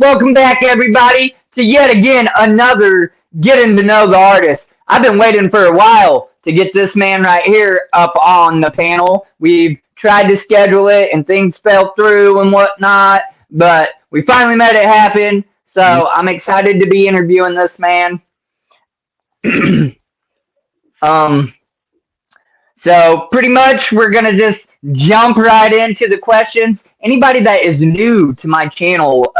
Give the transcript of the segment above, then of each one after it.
Welcome back, everybody, to yet again another getting to know the artist. I've been waiting for a while to get this man right here up on the panel. We've tried to schedule it and things fell through and whatnot, but we finally made it happen. So I'm excited to be interviewing this man. um, So pretty much we're gonna just jump right into the questions. Anybody that is new to my channel,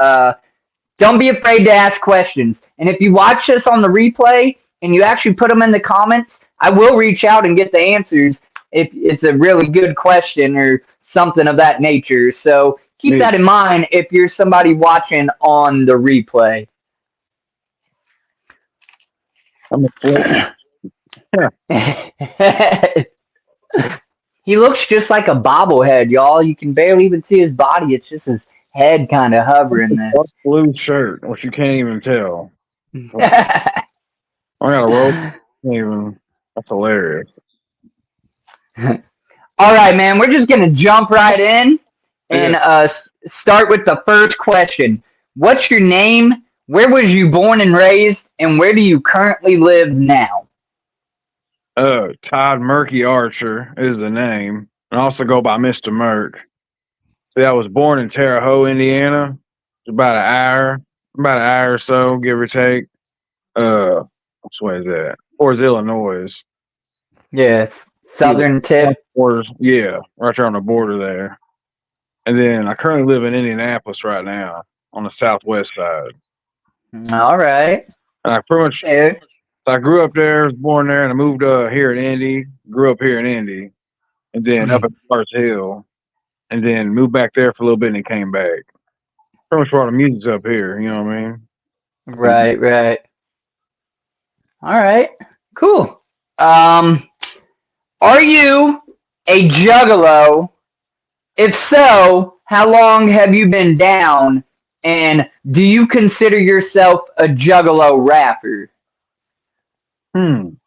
don't be afraid to ask questions. And if you watch this on the replay and you actually put them in the comments, I will reach out and get the answers if it's a really good question or something of that nature. So keep that in mind if you're somebody watching on the replay. I'm a He looks just like a bobblehead, y'all. You can barely even see his body. It's just his head kind of hovering there. blue shirt, which you can't even tell. I got a rope. Even that's hilarious. All right, man. We're just gonna jump right in and start with the first question. What's your name? Where was you born and raised? And where do you currently live now? Todd Murkey Archer is the name, and I also go by Mr. Murk. See, I was born in Terre Haute, Indiana. It's about an hour or so, give or take. Which way is that? Towards Illinois. Yes, southern tip. Yeah, right there on the border there. And then I currently live in Indianapolis right now on the southwest side. All right. And I pretty much, I grew up there, was born there, and I moved here in Indy. Grew up here in Indy, and then up at Mars Hill, and then moved back there for a little bit, and then came back. Pretty much where all the music's up here. You know what I mean? Right, right. All right, cool. Are you a juggalo? If so, how long have you been down? And do you consider yourself a juggalo rapper? It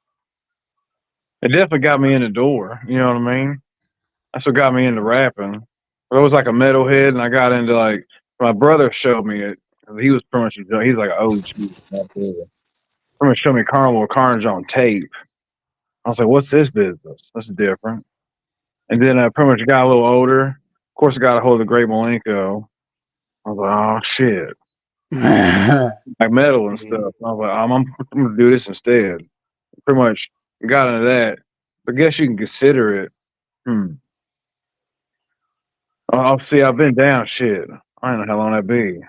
definitely got me in the door. You know what I mean? That's what got me into rapping. I was like a metalhead, and I got into like my brother showed me it. He was pretty much he's like an OG. Pretty much showed me Carnival Carnage on tape. I was like, "What's this business? That's different." And then I pretty much got a little older. Of course, I got a hold of the Great Malenko. I was like, "Oh shit!" Like metal and stuff. I was like, I'm gonna do this instead. Pretty much got into that. I guess you can consider it. Oh, see, I've been down shit. I don't know how long that be.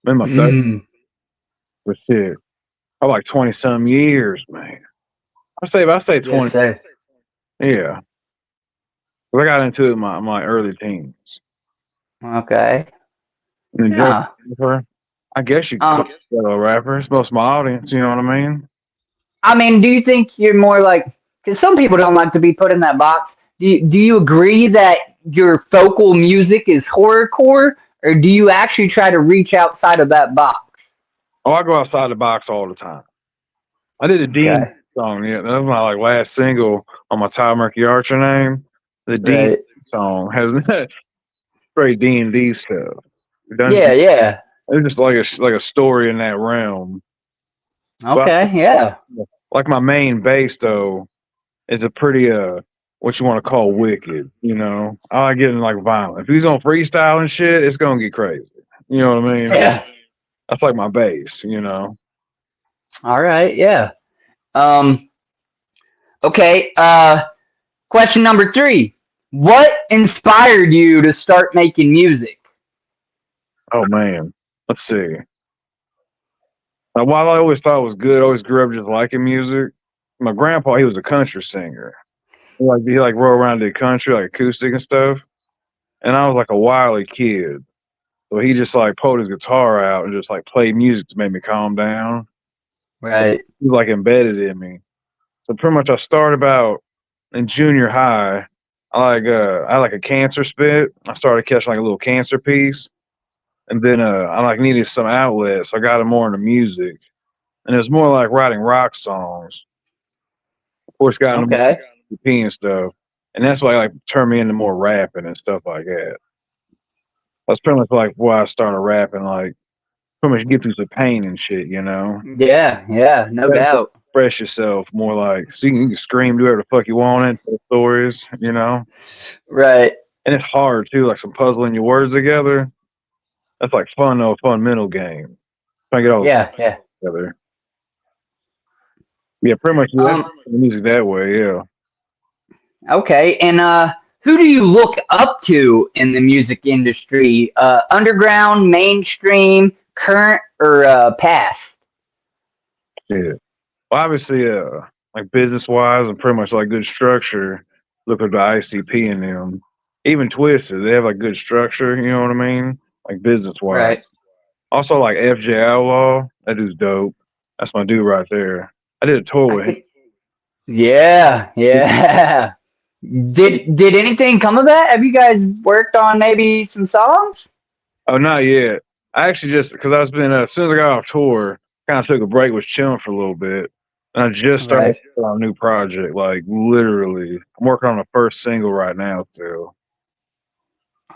I'm in my 30s. But shit, I'm like 20 some years, man. I say 20. Yes, Yeah. I got into it in my early teens. okay. And Yeah. I guess you could call it a rapper. It's most of my audience, you know what I mean? I mean, do you think you're more like, because some people don't like to be put in that box. Do you agree that your vocal music is horrorcore, or do you actually try to reach outside of that box? Oh, I go outside the box all the time. I did a D song. Yeah, that was my like last single on my Todd Murkey Archer name. The D song has straight D&D stuff. Yeah. It's just like a story in that realm. Okay, yeah. Like my main bass though is a pretty what you want to call wicked. You know, I like getting like violent. If he's on freestyle and shit, it's gonna get crazy. You know what I mean? Yeah. That's like my bass. You know. All right. Yeah. Okay. Question number 3. What inspired you to start making music? Oh man, let's see. Now, while I always thought it was good, I always grew up just liking music. My grandpa, he was a country singer. He rode around the country, like acoustic and stuff. And I was like a wily kid. So he just like pulled his guitar out and just like played music to make me calm down. Right. So he was like embedded in me. So pretty much I started about in junior high. I had like a cancer spit. I started catching like a little cancer piece. And then I like needed some outlet, so I got more into music. And it was more like writing rock songs. Of course, got into more EP and stuff. And that's why like turned me into more rapping and stuff like that. That's pretty much like why I started rapping. Like pretty much get through some pain and shit, you know. Yeah, no doubt. Express yourself more like so you can scream, do whatever the fuck you want, and tell stories, you know. Right. And it's hard too, like some puzzling your words together. That's like fun though, a fun mental game. Trying to get all Yeah. together. Yeah, pretty much music that way, yeah. Okay, and who do you look up to in the music industry? Underground, mainstream, current, or past? Yeah. Well, obviously, like business wise and pretty much like good structure, look at the ICP in them. Even Twisted, they have like good structure, you know what I mean? Like business wise. Right. Also, like FJ Outlaw, that dude's dope. That's my dude right there. I did a tour with him. Yeah. Did anything come of that? Have you guys worked on maybe some songs? Oh, not yet. I actually just because I was been as soon as I got off tour, kind of took a break, was chilling for a little bit, and I just started Right. on a new project. Like literally, I'm working on the first single right now. Still,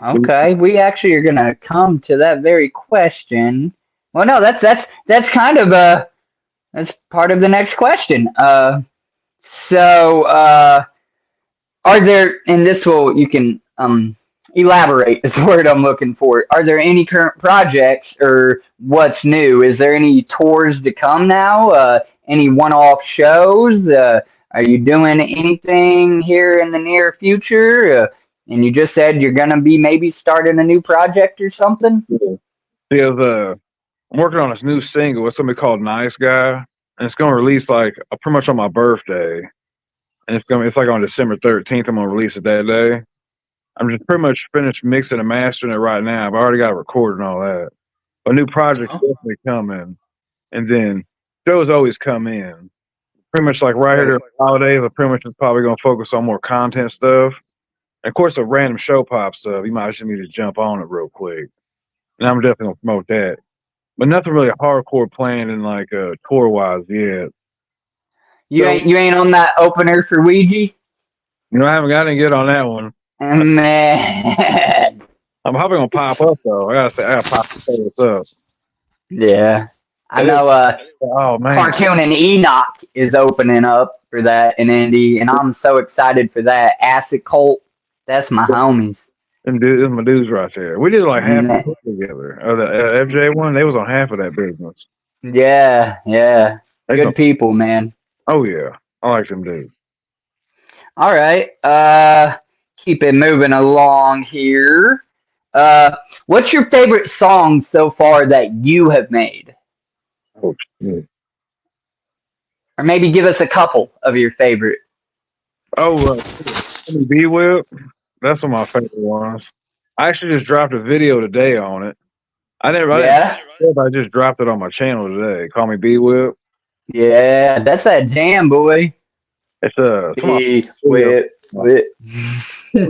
Okay, we actually are gonna come to that very question. Well, no, that's kind of that's part of the next question. So are there, and this will you can elaborate is the word I'm looking for. Are there any current projects or what's new? Is there any tours to come now? Any one-off shows? Are you doing anything here in the near future? And you just said you're gonna be maybe starting a new project or something. yeah, I'm working on this new single. It's gonna be called "Nice Guy," and it's gonna release like pretty much on my birthday, and it's like on December 13th. I'm gonna release it that day. I'm just pretty much finished mixing and mastering it right now. I've already got it recorded and all that. A new project's definitely coming, and then shows always come in. Pretty much like right here Right. during the holidays, I pretty much is probably gonna focus on more content stuff. And of course, a random show pops up. You might just need to jump on it real quick, and I'm definitely gonna promote that. But nothing really hardcore planned in like tour wise yet. So You ain't on that opener for Ouija? I haven't got to get on that one. Man. I'm probably gonna pop up though. I gotta say, I gotta pop this up. Yeah. I And it, know oh man, Cartoon and Enoch is opening up for that in Indy, and I'm so excited for that. Acid Cult, that's my homies. them my dudes right there. We did like half Man. the tour together. The FJ one, they was on half of that business. Yeah. They Good people, man. oh yeah, I like them dudes. All right. Keep it moving along here. What's your favorite song so far that you have made? Oh shit. Or maybe give us a couple of your favorite. Oh, B Whip. That's one of my favorite ones. I actually just dropped a video today on it. I didn't. Yeah? I just dropped it on my channel today. Call me B Whip. Yeah, that's that jam, boy. It's one of Be my videos. whip. Yeah,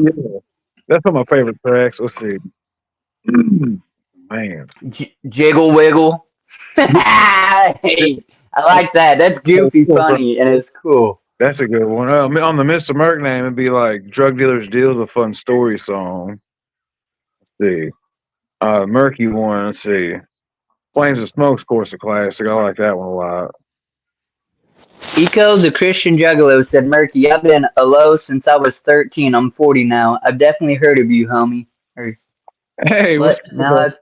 that's one of my favorite tracks. Let's see. Man, Jiggle wiggle. Hey, I like that. That's goofy, funny, and it's cool. that's a good one. On the Mr. Merc name, it'd be like "Drug Dealers Deals a Fun Story" song. Let's see. Murky one. Let's see. Flames and Smoke's, of course, a classic. I like that one a lot. Eco, the Christian Juggalo, said, Murky, I've been a low since I was 13. I'm 40 now. I've definitely heard of you, homie. Or Hey, what's what? up? Now I've.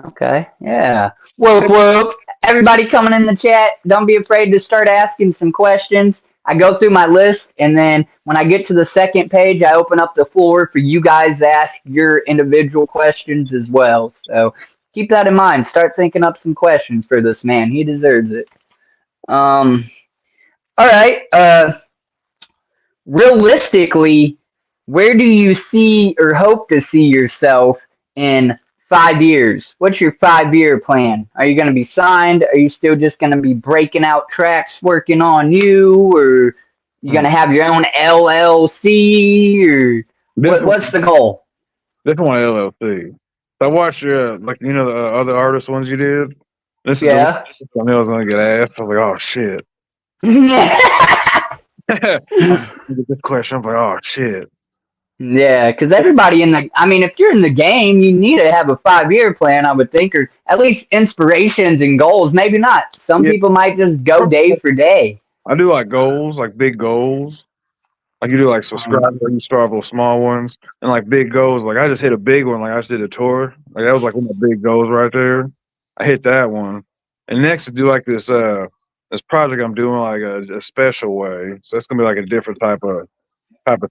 Okay, yeah. Whoop. Everybody coming in the chat, don't be afraid to start asking some questions. I go through my list, and then when I get to the second page, I open up the floor for you guys to ask your individual questions as well. So keep that in mind. Start thinking up some questions for this man. He deserves it. All right. Realistically, where do you see or hope to see yourself in 5 years? What's your 5 year plan? Are you going to be signed? Are you still just going to be breaking out tracks working on you? Or you going to have your own LLC? Or what's the goal? This one LLC. I watched your the other artist ones you did. This is the Yeah. one I knew I was gonna get asked. I was like, oh shit. Get this question. I'm like, oh shit. Yeah, because everybody I mean, if you're in the game, you need to have a 5-year plan, I would think, or at least inspirations and goals. Maybe not. Some Yeah, people might just go day for day. I do like goals, like big goals. Like you do like subscribe, like you start with small ones and like big goals. Like I just hit a big one, like I just did a tour. Like that was like one of the big goals right there. I hit that one. And next to do like this project I'm doing like a special way. So that's gonna be like a different type of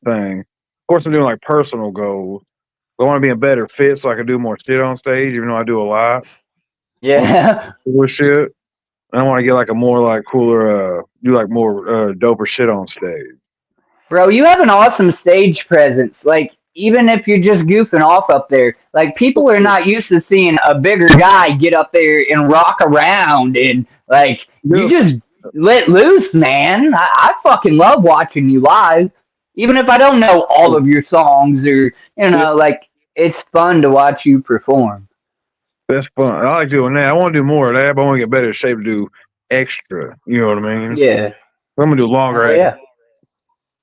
thing. Of course I'm doing like personal goals. I want to be in better fit so I can do more shit on stage, even though I do a lot. I want to Yeah. do cooler shit. And I want to get like a more like cooler do like more doper shit on stage. Bro, you have an awesome stage presence. Like, even if you're just goofing off up there, like, people are not used to seeing a bigger guy get up there and rock around. And, like, you Yeah. just let loose, man. I fucking love watching you live. Even if I don't know all of your songs or, like, it's fun to watch you perform. That's fun. I like doing that. I want to do more of that, but I want to get better shape to do extra. You know what I mean? Yeah. I'm gonna do longer. Hell yeah.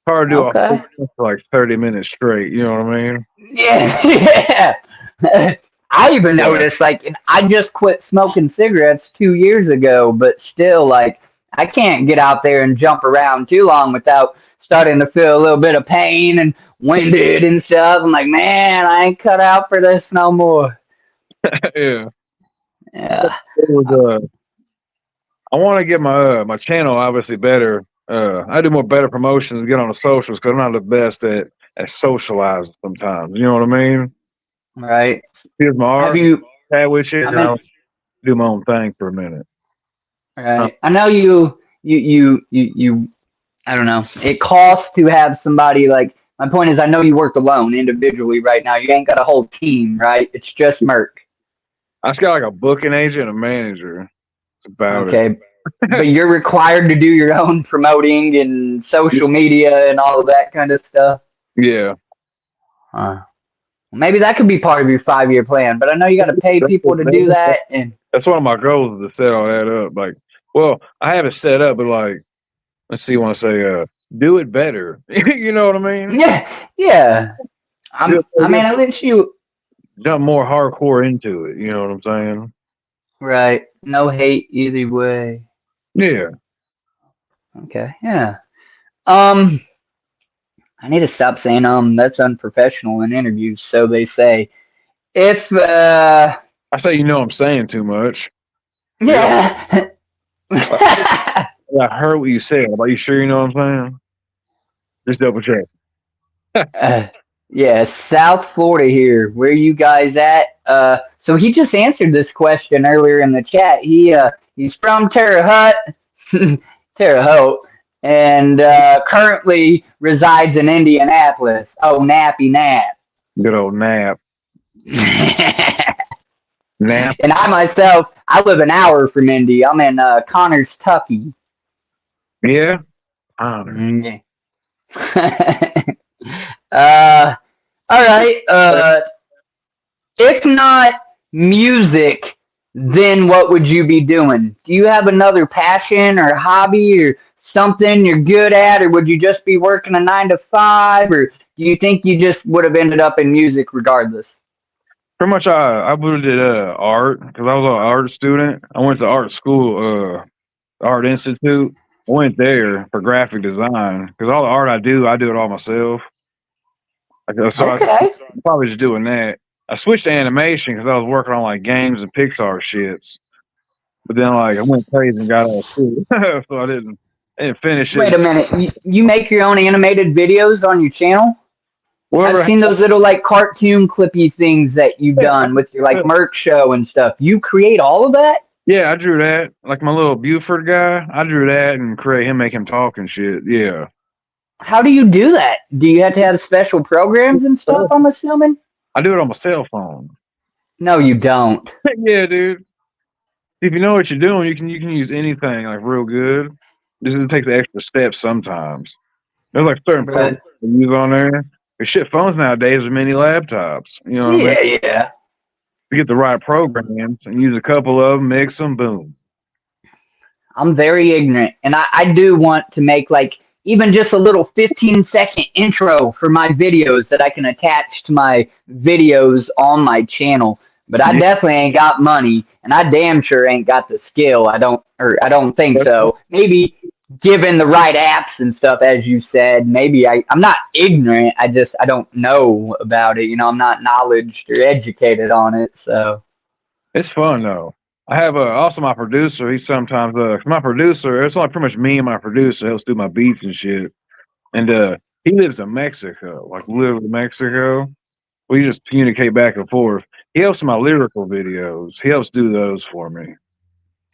Hard to do a Okay. whole for like 30 minutes straight. You know what I mean? Yeah, yeah. I even Yeah. noticed, like, I just quit smoking cigarettes 2 years ago, but still, like, I can't get out there and jump around too long without starting to feel a little bit of pain and winded and stuff. I'm like, man, I ain't cut out for this no more. Yeah. Yeah, It was, I want to get my channel obviously better. I do more better promotions, get on the socials because I'm not the best at socializing sometimes. You know what I mean? right. Here's my Have art, you? chat with you, I and mean, I'll do my own thing for a minute. right. I know you. I don't know. It costs to have somebody like. My point is, I know you work alone individually right now. You ain't got a whole team, right? It's just Merc. I just got like a booking agent, and a manager. That's about it. Okay. But you're required to do your own promoting and social media and all of that kind of stuff. Yeah. Huh. Maybe that could be part of your 5-year plan, but I know you got to pay people to do that. And That's one of my goals is to set all that up. Like, well, I have it set up, but like, let's see, want to say, do it better. You know what I mean? yeah, yeah. I mean, at least you, Jump more hardcore into it. You know what I'm saying? right. No hate either way. Yeah. Okay. Yeah. I need to stop saying that's unprofessional in interviews, so they say. If I say, I'm saying too much. yeah. I heard what you said. Are you sure you know what I'm saying? Just double check. Yeah, South Florida here. Where you guys at? So he just answered this question earlier in the chat. He's from Terre Haute, Terre Haute, and currently resides in Indianapolis. Oh, nappy nap. Good old nap. Nap. And I myself, I live an hour from Indy. I'm in Connors, Tucky. Yeah. Honor. Yeah. uh, all right. If not music, then what would you be doing? Do you have another passion or hobby or something you're good at, or would you just be working a 9 to 5, or do you think you just would have ended up in music regardless? Pretty much, I would did art because I was an art student. I went to art school, Art Institute. I went there for graphic design because all the art I do it all myself. So I Okay. probably just doing that. I switched to animation because I was working on like games and Pixar shits. But then like I went crazy and got all too. So I didn't finish it. Wait a minute. You make your own animated videos on your channel? I've Whatever. seen those little like cartoon clippy things that you've done with your like merch show and stuff. You create all of that? Yeah, I drew that. Like my little Buford guy, I drew that and create him, make him talk and shit. Yeah. How do you do that? Do you have to have special programs and stuff, I'm assuming? I do it on my cell phone. No, you don't. Yeah, dude. If you know what you're doing, you can use anything like real good. Just it takes extra steps sometimes. There's like certain But programs to use on there. There's shit phones nowadays with mini laptops. You know what I mean? yeah, yeah. You get the right programs and use a couple of them, mix them, boom. I'm very ignorant. And I do want to make like even just a little 15-second intro for my videos that I can attach to my videos on my channel. But I definitely ain't got money, and I damn sure ain't got the skill. I don't think so. Maybe given the right apps and stuff, as you said, maybe I'm not ignorant. I don't know about it. You know, I'm not knowledge or educated on it. So It's fun though. I have also my producer. He's sometimes my producer. It's only pretty much me and my producer helps do my beats and shit. And he lives in Mexico, like live in Mexico. We just communicate back and forth. He helps in my lyrical videos. He helps do those for me.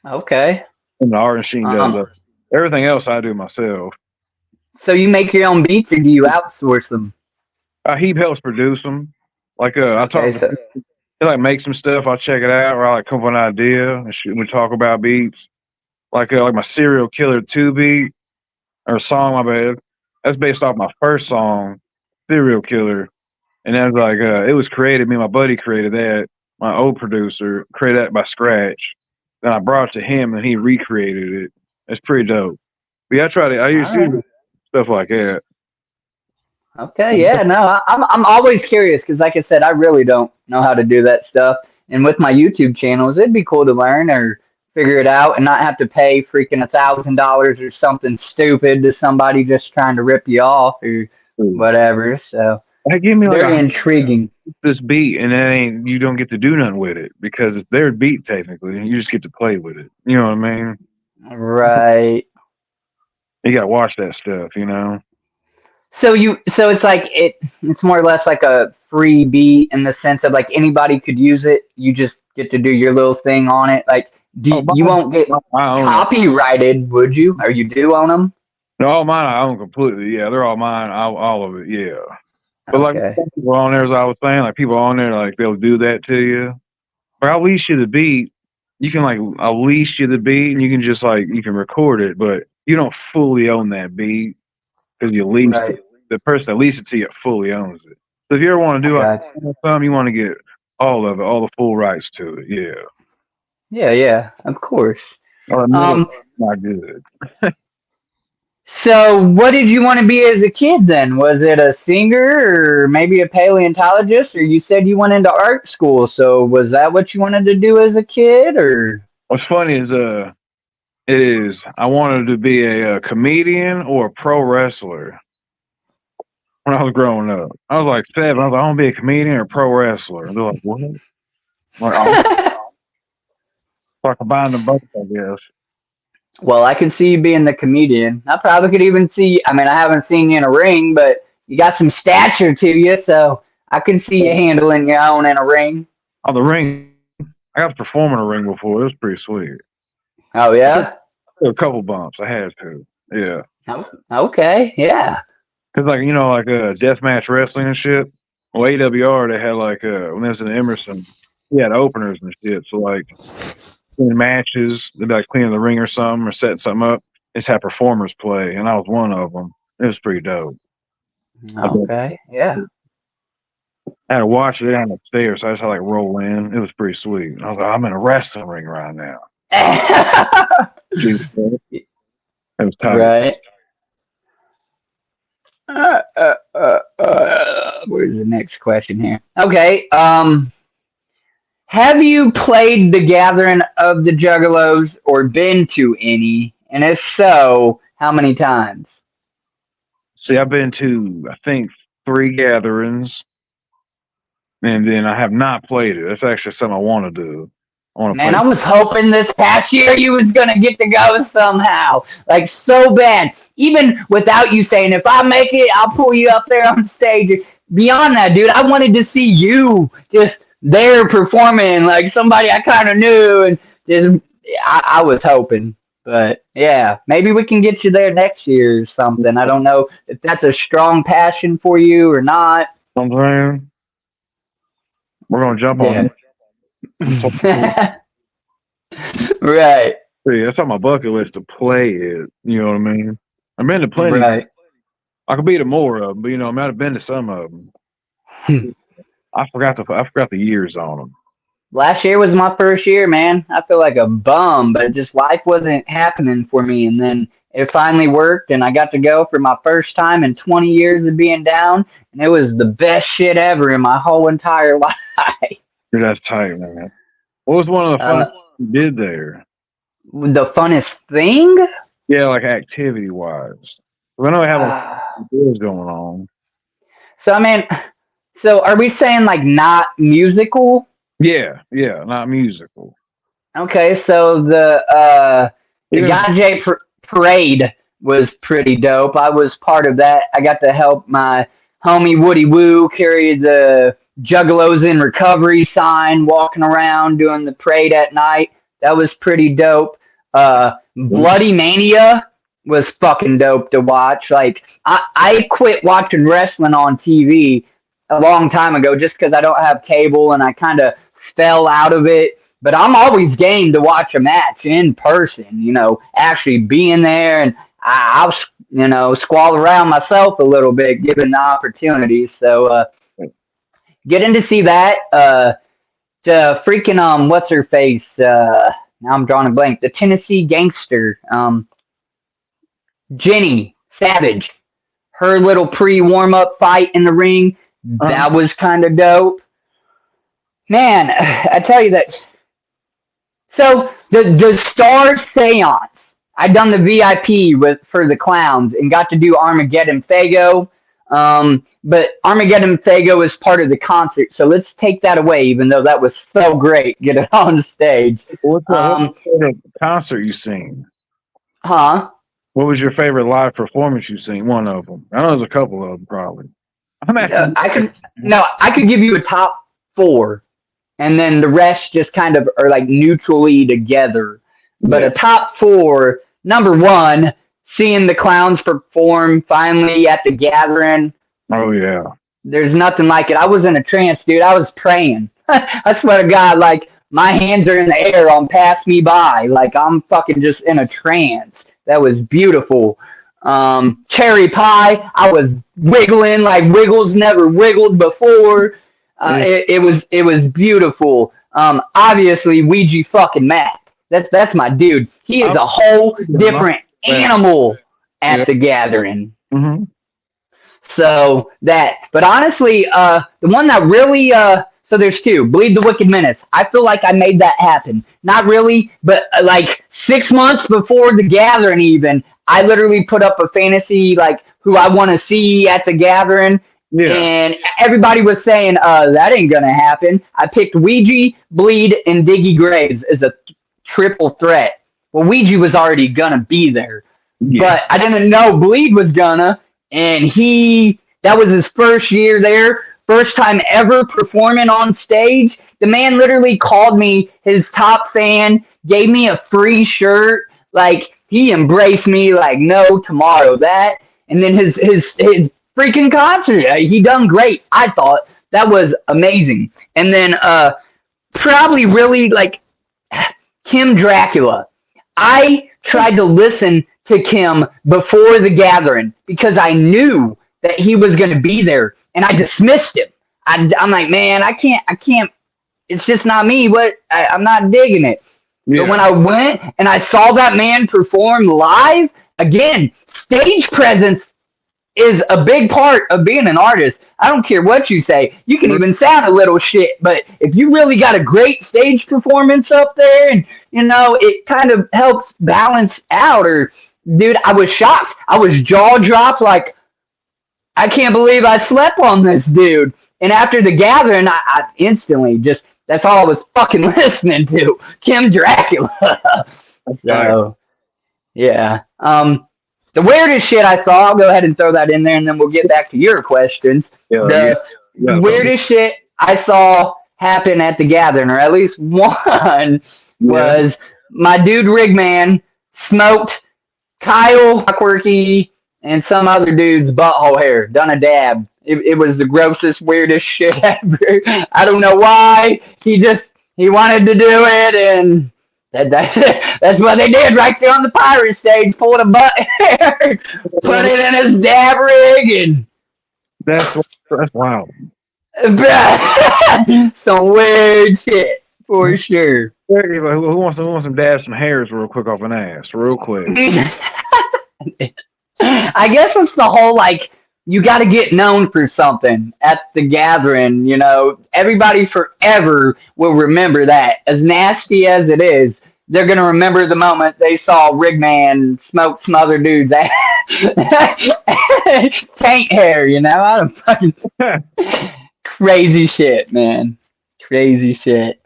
okay. And the art machine does Um, everything else. I do myself. so you make your own beats, or do you outsource them? He helps produce them. Like I Okay, talk. so He like make some stuff. I'll check it out, or I like come up with an idea and we talk about beats. Like my Serial Killer 2 beat or song. My bad. That's based off my first song, Serial Killer. And that was like, it was created, me and my buddy created that. My old producer created that by scratch. Then I brought it to him and he recreated it. It's pretty dope. But yeah, I all used to right. do stuff like that. Okay, yeah, no, I'm always curious because, like I said, I really don't know how to do that stuff. And with my YouTube channels, it'd be cool to learn or figure it out and not have to pay freaking $1,000 or something stupid to somebody just trying to rip you off or whatever. So Hey, give it's me like very intriguing. this beat and that ain't, you don't get to do nothing with it because it's their beat technically and you just get to play with it. You know what I mean? Right. You gotta watch that stuff, you know? So it's like it's more or less like a free beat in the sense of like anybody could use it. You just get to do your little thing on it. Like Oh, you won't get I own them. copyrighted, would you? Or you do own them? No, all mine I own completely. Yeah, they're all mine. All of it. Yeah. But like Okay. some people on there, as I was saying, like people on there, like they'll do that to you. Or I'll leash you the beat. You can like I'll leash you the beat, and you can just like you can record it, but you don't fully own that beat because you leased Right. it. The person that leased it to you fully owns it. So if you ever want to I do like got something, you want to get all of it, all the full rights to it. Yeah. yeah, of course. Or middle, Um, not good. so what did you want to be as a kid then? Was it a singer or maybe a paleontologist? Or you said you went into art school, so was that what you wanted to do as a kid or What's funny is it is I wanted to be a comedian or a pro wrestler when I was growing up. I was like 7. I was like, I want to be a comedian or a pro wrestler. And they're like, what? I'm like, oh, so I combined them both, I guess. Well, I could see you being the comedian. I probably could even see. I mean, I haven't seen you in a ring, but you got some stature to you, so I can see you handling your own in a ring. Oh, the ring. I got to perform in a ring before. It was pretty sweet. Oh I took yeah. a couple bumps. I had to. Yeah. Oh, okay. Yeah. Because, like, you know, like deathmatch wrestling and shit. Well, AWR, they had, like, when it was in Emerson, he had openers and shit. So, like, in matches, they'd be like cleaning the ring or something or setting something up. Just had performers play, and I was one of them. It was pretty dope. Okay. Yeah. I had to watch it down the stairs, so I just had to like roll in. It was pretty sweet. And I was like, I'm in a wrestling ring right now. Jesus, it was tight. Right. Where's the next question here? Okay. Have you played the Gathering of the Juggalos or been to any? And if so, how many times? See, I've been to, I think, 3 gatherings, and then I have not played it. That's actually something I want to do. I want to Man, play. I was hoping this past year you was gonna get to go somehow. Like so bad. Even without you saying, if I make it, I'll pull you up there on stage. Beyond that, dude, I wanted to see you just there performing like somebody I kind of knew, and just I was hoping. But yeah, maybe we can get you there next year or something. I don't know if that's a strong passion for you or not. You know what I'm saying? We're going to jump on Yeah. it. Right. See, that's on my bucket list to play it. You know what I mean? I've been to plenty. Right. I could be to more of them, but, you know, I might have been to some of them. I forgot the years on them. Last year was my first year, man. I feel like a bum, but just life wasn't happening for me. And then it finally worked, and I got to go for my first time in 20 years of being down, and it was the best shit ever in my whole entire life. Dude, that's tight, man. What was one of the Uh, funnest you did there? the funnest thing? Yeah, like activity wise. I know I have a Uh, deals going on. so I mean, so are we saying like not musical? Yeah, yeah, not musical. Okay, so the Even Gajay parade was pretty dope. I was part of that. I got to help my homie Woody Woo carry the Juggalos in Recovery sign, walking around doing the parade at night. That was pretty dope. Bloody Mania was fucking dope to watch. Like I quit watching wrestling on TV a long time ago just because I don't have cable and I kind of fell out of it, but I'm always game to watch a match in person, actually being there, and I'll, squall around myself a little bit given the opportunity. So, getting to see that, the freaking, what's her face? Now I'm drawing a blank. The Tennessee gangster, Jenny Savage, her little pre-warm up fight in the ring, that was kind of dope. Man, I tell you that. So the Star Seance, I done the VIP for the clowns and got to do Armageddon Fago. But Armageddon Fago is part of the concert, so let's take that away. Even though that was so great, get it on stage. what's the favorite concert you seen? Huh? What was your favorite live performance you seen? One of them. I know there's a couple of them probably. I'm asking. I could give you a top 4. And then the rest just kind of are like neutrally together. But a top 4, number 1, seeing the clowns perform finally at the gathering. Oh yeah. There's nothing like it. I was in a trance, dude. I was praying. I swear to God, like my hands are in the air on pass me by. Like I'm fucking just in a trance. That was beautiful. Cherry pie, I was wiggling like Wiggles never wiggled before. It was beautiful. Obviously, Ouija fucking Mac. That's my dude. He is a whole different animal at the gathering. Mm-hmm. So but honestly, the one that really, so there's 2. Believe the Wicked Menace. I feel like I made that happen. Not really, but like 6 months before the gathering, even I literally put up a fantasy like who I want to see at the gathering. Yeah. And everybody was saying, that ain't going to happen. I picked Ouija, Bleed, and Diggy Graves as a triple threat. Well, Ouija was already going to be there. Yeah. But I didn't know Bleed was gonna. And that was his first year there. First time ever performing on stage. The man literally called me his top fan, gave me a free shirt. Like, he embraced me like no tomorrow. That. And then his freaking concert. He done great. I thought that was amazing. And then probably really like Kim Dracula. I tried to listen to Kim before the gathering because I knew that he was going to be there, and I dismissed him. I'm like, man, I can't. It's just not me. I'm not digging it. Yeah. But when I went and I saw that man perform live, again, stage presence is a big part of being an artist. I don't care what you say. You can even sound a little shit, but if you really got a great stage performance up there and, it kind of helps balance out dude, I was shocked. I was jaw dropped like, I can't believe I slept on this dude. And after the gathering, I instantly just, that's all I was fucking listening to. Kim Dracula. So, yeah. The weirdest shit I saw, I'll go ahead and throw that in there, and then we'll get back to your questions. The weirdest shit I saw happen at the gathering, or at least one, was my dude Rigman smoked Kyle Clockworky and some other dude's butthole hair, done a dab. It was the grossest, weirdest shit ever. I don't know why. He wanted to do it, and that's what they did right there on the pirate stage. Pulled a butt hair, put it in his dab rig, and that's wild. Some weird shit for sure. Who wants to dab some hairs real quick off an ass, real quick? I guess it's the whole like you got to get known for something at the gathering. You know, everybody forever will remember that. As nasty as it is, they're gonna remember the moment they saw Rigman smoke some other dude's ass. Taint hair. You know, I don't fucking crazy shit, man. Crazy shit.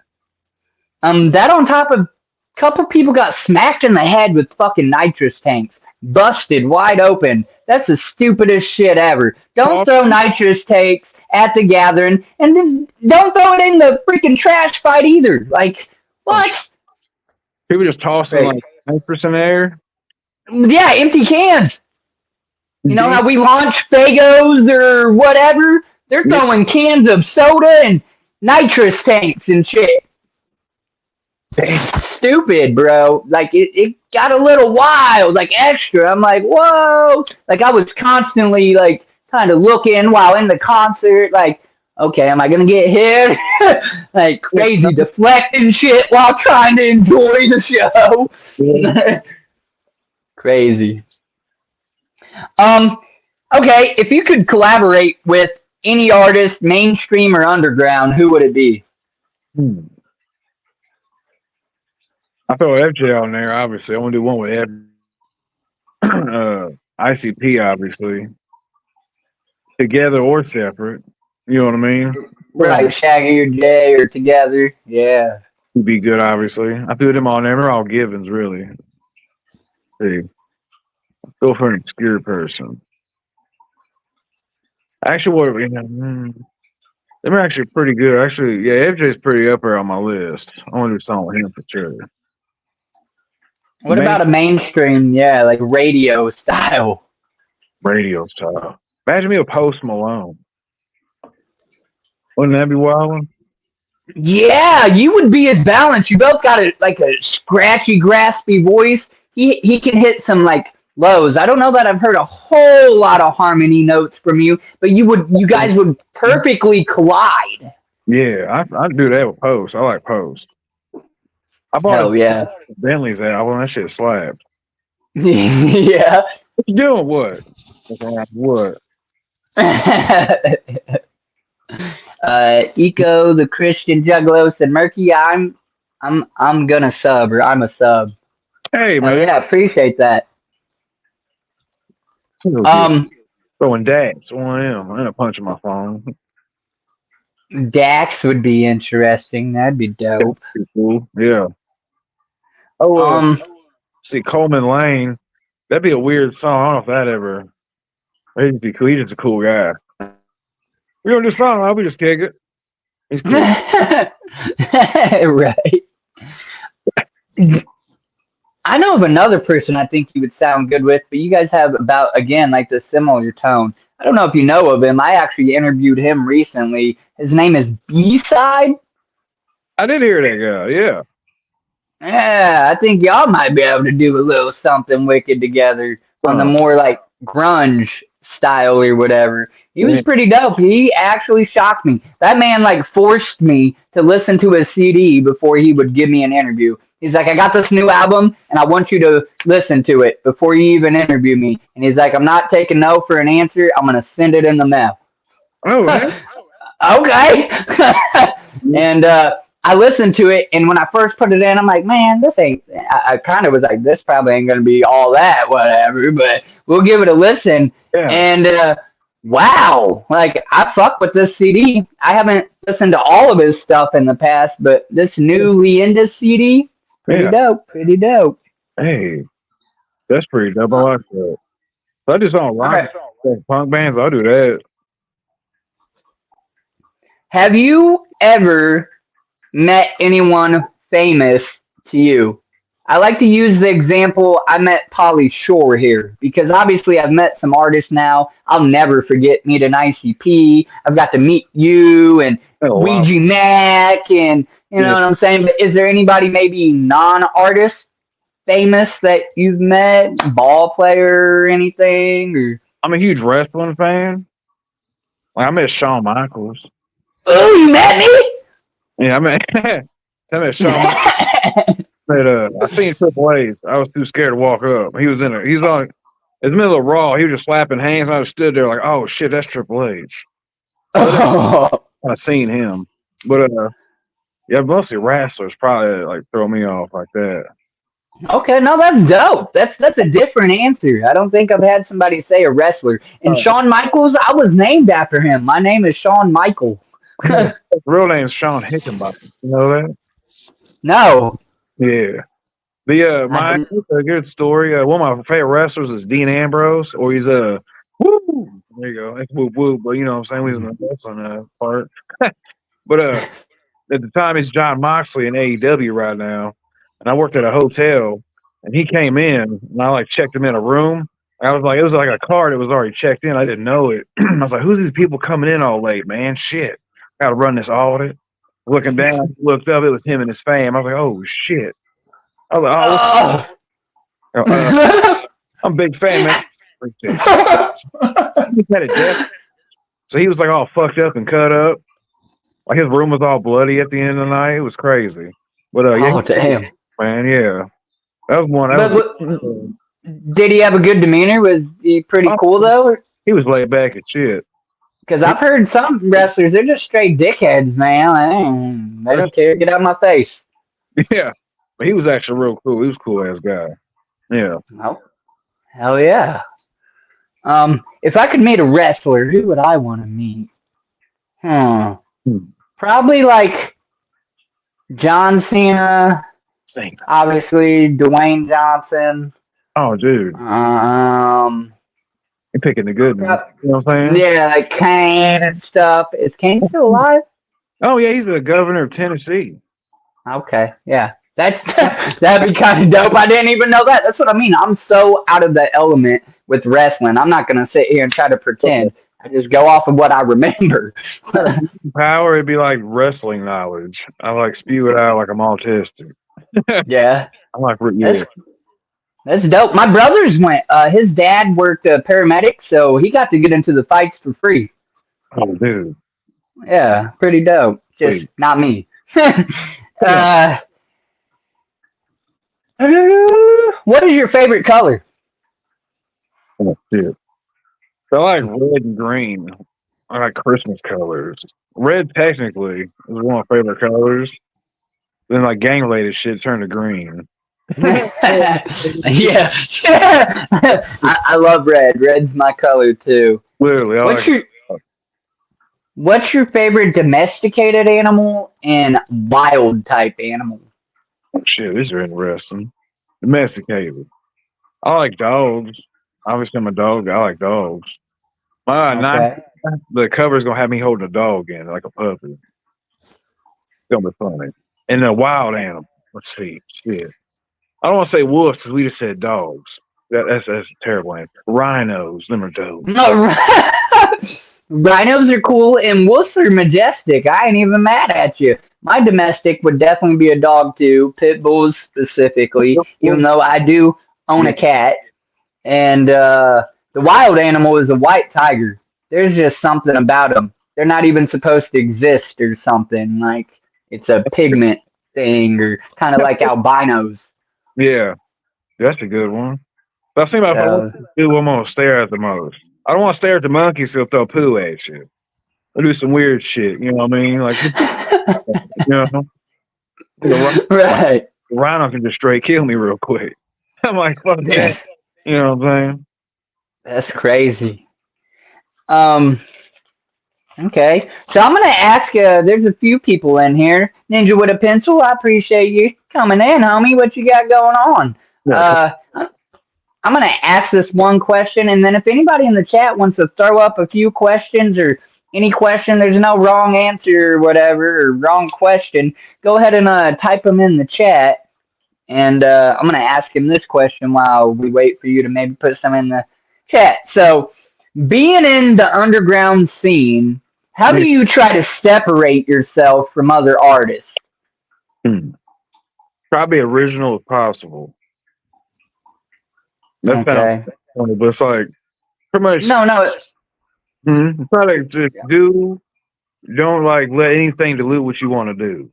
That on top of a couple people got smacked in the head with fucking nitrous tanks, busted wide open. That's the stupidest shit ever. Don't throw nitrous tanks at the gathering, and then don't throw it in the freaking trash fight either. Like what? People just tossing like nitrous in the air. Yeah, empty cans. You know how we launch Fagos or whatever? They're throwing cans of soda and nitrous tanks and shit. Stupid, bro. Like it got a little wild, like extra. I'm like, whoa. Like I was constantly like kind of looking while in the concert, like, okay, am I gonna get hit? Like crazy deflecting shit while trying to enjoy the show. Crazy. Okay, if you could collaborate with any artist, mainstream or underground, who would it be? I throw FJ on there, obviously. I want to do one with ICP, obviously. Together or separate. You know what I mean? Right, Shaggy or Jay or together. Yeah. Would be good, obviously. I threw them on there. They're all givens, really. See. Go for an obscure person. Actually, what, they're actually pretty good. Actually, yeah, FJ's pretty up there on my list. I want to do something with him for sure. What about a mainstream, like radio style? Radio style. Imagine me a Post Malone. Wouldn't that be wild? Yeah, you would be as balanced. You both got a scratchy, graspy voice. He can hit some like lows. I don't know that I've heard a whole lot of harmony notes from you, but you guys would perfectly collide. Yeah, I'd do that with Post. I like Post. I bought Bentley's album. That shit slapped. Yeah. What you doing? What? What? Eco, the Christian Juggalo said, Murkey, I'm gonna sub, or I'm a sub. Hey, man. Yeah, appreciate that. Throwing Dax on him. I'm gonna punch my phone. Dax would be interesting. That'd be dope. Cool. Yeah. See Coleman Lane. That'd be a weird song. I don't know if that ever. He'd be cool. He's just a cool guy. We don't do song. I'll be just kick it. He's cool. Right. I know of another person I think you would sound good with, but you guys have about, again, like the similar tone. I don't know if you know of him. I actually interviewed him recently. His name is B-Side. I did hear that guy, yeah. Yeah, I think y'all might be able to do a little something wicked together on the more like grunge style or whatever. He was pretty dope. He actually shocked me. That man like forced me to listen to his CD before he would give me an interview. He's like, I got this new album and I want you to listen to it before you even interview me. And he's like, I'm not taking no for an answer. I'm gonna send it in the mail. Oh, okay. And I listened to it, and when I first put it in, I'm like, man, this ain't. I kind of was like, this probably ain't gonna be all that, whatever. But we'll give it a listen. Yeah. And wow, like I fuck with this CD. I haven't listened to all of his stuff in the past, but this new Leanda CD, pretty dope. Pretty dope. Hey, that's pretty dope. I like that. So I just don't rock punk bands. I'll do that. Have you ever met anyone famous to you? I like to use the example, I met Pauly Shore here, because obviously I've met some artists now. I'll never forget meeting ICP. I've got to meet you and Ouija Mac, and you know what I'm saying? But is there anybody maybe non-artist famous that you've met, ball player or anything? Or? I'm a huge wrestling fan. Like, I met Shawn Michaels. Oh, you met me? Yeah, I met Shawn Michaels. I seen Triple H. I was too scared to walk up. He was on in the middle of Raw, he was just slapping hands. And I just stood there like, oh shit, that's Triple H. Oh. I've seen him, but yeah, mostly wrestlers probably like throw me off like that. Okay, no, that's dope. That's a different answer. I don't think I've had somebody say a wrestler. And Shawn Michaels, I was named after him. My name is Shawn Michael. His real name's Sean Hickenbottom. You know that? No. Yeah. My a good story. One of my favorite wrestlers is Dean Ambrose, or he's woo. There you go. That's whoop whoop. But you know what I'm saying? He's in the wrestling part. But at the time, it's John Moxley in AEW right now, and I worked at a hotel, and he came in, and I like checked him in a room. I was like, it was like a car that was already checked in. I didn't know it. I was like, who's these people coming in all late, man? Shit, got to run this audit. Looking down, looked up, it was him and his fam. I was like, oh shit. I was like, I'm a big fan, man. He had a death. So he was like all fucked up and cut up. Like his room was all bloody at the end of the night. It was crazy. But yeah, damn, man, yeah, that was one. Did he have a good demeanor? Was he pretty cool though? He was laid back as shit. Because I've heard some wrestlers, they're just straight dickheads, man. They don't care. Get out of my face. Yeah, but he was actually real cool. He was a cool ass guy. Yeah. Oh, hell yeah. If I could meet a wrestler, who would I want to meet? Probably like John Cena. Obviously, Dwayne Johnson. Oh, dude. You're picking the good ones. You know what I'm saying? Yeah, like Kane and stuff. Is Kane still alive? Oh yeah, he's the governor of Tennessee. Okay, yeah. That'd be kind of dope. I didn't even know that. That's what I mean. I'm so out of the element with wrestling. I'm not gonna sit here and try to pretend. I just go off of what I remember. Power, it'd be like wrestling knowledge. I like spew it out like I'm autistic. Yeah, I'm like, that's dope. My brothers went. His dad worked a paramedic, so he got to get into the fights for free. Oh, dude. Yeah, pretty dope. Just not me. What is your favorite color? Oh, shit. I like red and green. I like Christmas colors. Red technically is one of my favorite colors. Then like gang related shit turned to green. Yeah. I love red. Red's my color too. Literally. What's your favorite domesticated animal and wild type animal? Oh, shit, these are interesting. Domesticated. I like dogs. Obviously, I'm a dog. I like dogs. The cover's gonna have me holding a dog in like a puppy. It's gonna be funny. And a wild animal. Let's see. Shit. I don't want to say wolves because we just said dogs. That's a terrible answer. Rhinos, them are dope. No, rhinos are cool and wolves are majestic. I ain't even mad at you. My domestic would definitely be a dog too, pit bulls specifically, even though I do own a cat. And the wild animal is a white tiger. There's just something about them. They're not even supposed to exist or something. Like it's a pigment thing or kind of like albinos. Yeah, that's a good one. But I think about who I'm gonna stare at the most. I don't want to stare at the monkeys who'll throw poo at you. They'll do some weird shit. You know what I mean? Like, right. The rhino can just straight kill me real quick. I'm like, fuck that. You know what I'm saying? That's crazy. Okay, so I'm gonna ask. There's a few people in here. Ninja with a pencil. I appreciate you coming in, homie. What you got going on? I'm gonna ask this one question, and then if anybody in the chat wants to throw up a few questions or any question, there's no wrong answer or whatever or wrong question. Go ahead and type them in the chat, and I'm gonna ask him this question while we wait for you to maybe put some in the chat. So, being in the underground scene, how do you try to separate yourself from other artists? Try to be original as possible. That sounds funny, but it's like pretty much. No. Try to just don't like let anything dilute what you want to do.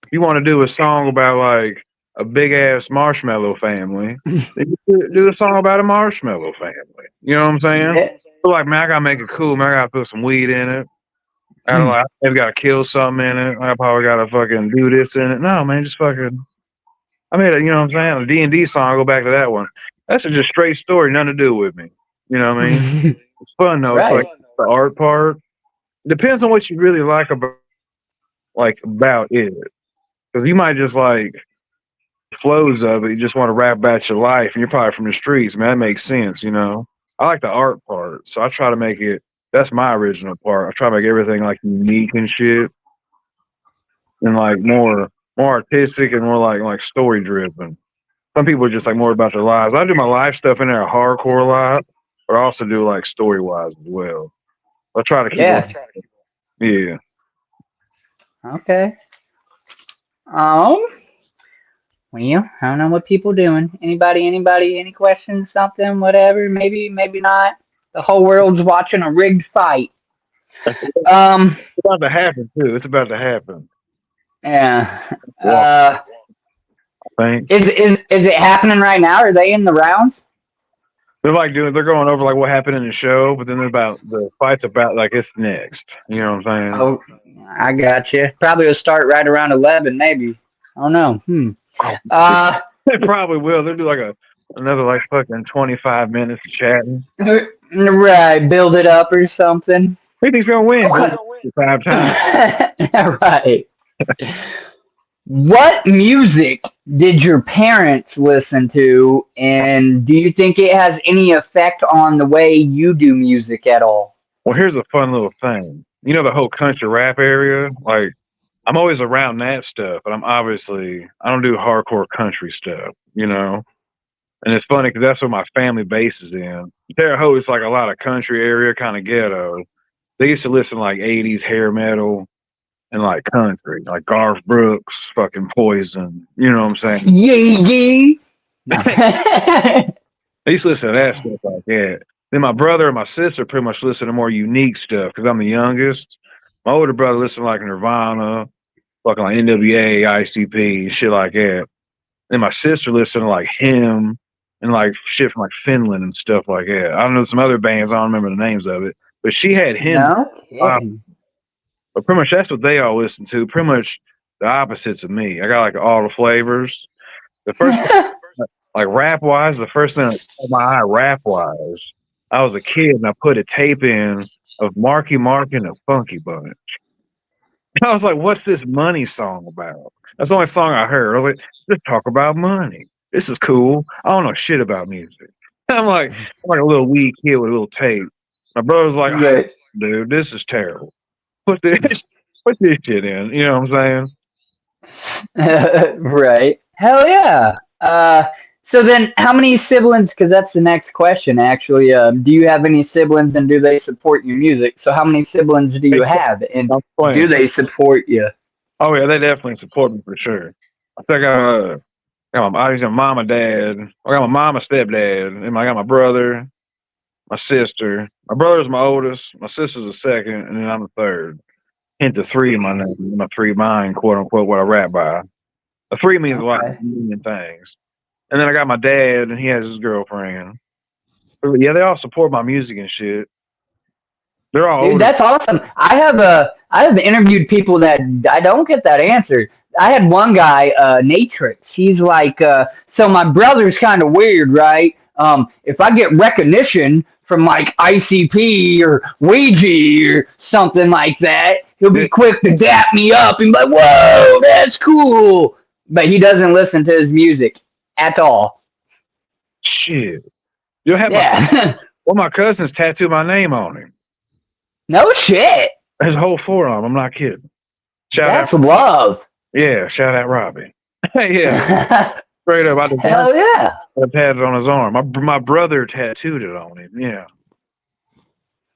If you want to do a song about like a big ass marshmallow family, then you do a song about a marshmallow family. You know what I'm saying? Yeah. So like, man, I gotta make it cool. Man, I gotta put some weed in it. I don't know. I maybe gotta kill something in it. I probably gotta fucking do this in it. No, man, just fucking. I mean, you know what I'm saying? A D&D song. I'll go back to that one. That's just straight story, nothing to do with me. You know what I mean? It's fun though. It's Right. like the art part. Depends on what you really about it, because you might just like flows of it. You just want to rap about your life, and you're probably from the streets, man. That makes sense, you know. I like the art part, so I try to make it. That's my original part. I try to make everything like unique and shit, and like more artistic and more like story driven. Some people are just like more about their lives. I do my life stuff in there, hardcore a lot, but I also do like story wise as well. I try to keep Yeah. it. Yeah. Okay. Um. Well, I don't know what people doing. Anybody? Any questions? Something? Whatever. Maybe not. The whole world's watching a rigged fight. Um. It's about to happen too. It's about to happen. Yeah. Walk, I think. Is it happening right now? Are they in the rounds? They're going over like what happened in the show, but then about the fight's about like it's next. You know what I'm saying? Oh, I got you. Probably will start right around 11, maybe. I don't know. Oh, Uh, they probably will. They'll do like another like fucking 25 minutes of chatting. right. Build it up or something. Who think's gonna win? Okay. 5 times. Right. What music did your parents listen to, and do you think it has any effect on the way you do music at all? Well, here's a fun little thing. You know the whole country rap area? Like I'm always around that stuff, but I don't do hardcore country stuff, you know? And it's funny because that's where my family base is in. Terre Haute is like a lot of country area, kind of ghetto. They used to listen to like 80s hair metal and like country, like Garth Brooks, fucking Poison. You know what I'm saying? Yee yee. I used to listen to that stuff like that. Then my brother and my sister pretty much listen to more unique stuff because I'm the youngest. My older brother listened to like Nirvana, fucking like NWA, ICP, shit like that. Then my sister listened to like him and like shit from like Finland and stuff like that. I don't know some other bands, I don't remember the names of it. But she had him. No kidding. But pretty much that's what they all listen to. Pretty much the opposites of me. I got like all the flavors. The first like rap wise, the first thing that caught my eye rap wise, I was a kid and I put a tape in of Marky Mark and the Funky Bunch. I was like, what's this money song about? That's the only song I heard. I was like, let's talk about money. This is cool. I don't know shit about music. I'm like a little wee kid with a little tape. My brother's like, oh, Right. dude, this is terrible. Put this put this shit in. You know what I'm saying? Right. Hell yeah. So then, how many siblings? Because that's the next question, actually. Do you have any siblings, and do they support your music? So, how many siblings do you have, and I'm do playing. they support you? Oh yeah, they definitely support me for sure. I think I got my mom and dad. I got my mom and stepdad, and I got my brother, my sister. My brother's my oldest. My sister's the second, and then I'm the third. Hint the three in my name. My three mine, quote unquote, what I rap by. The three means a lot of Okay. million things. And then I got my dad, and he has his girlfriend. But yeah, they all support my music and shit. They're all Dude, older. that's awesome. I have interviewed people that I don't get that answer. I had one guy, Natrix. He's like, so my brother's kind of weird, right? If I get recognition from like ICP or Ouija or something like that, he'll be quick to dap me up and be like, "Whoa, that's cool." But he doesn't listen to his music at all. Shit. You'll have Yeah, my cousins tattoo my name on him. no shit. His whole forearm. I'm not kidding. Shout out. That's love. Yeah, shout out Robbie. Yeah, straight up. I designed Hell yeah. a tattoo on his arm. My brother tattooed it on him. Yeah,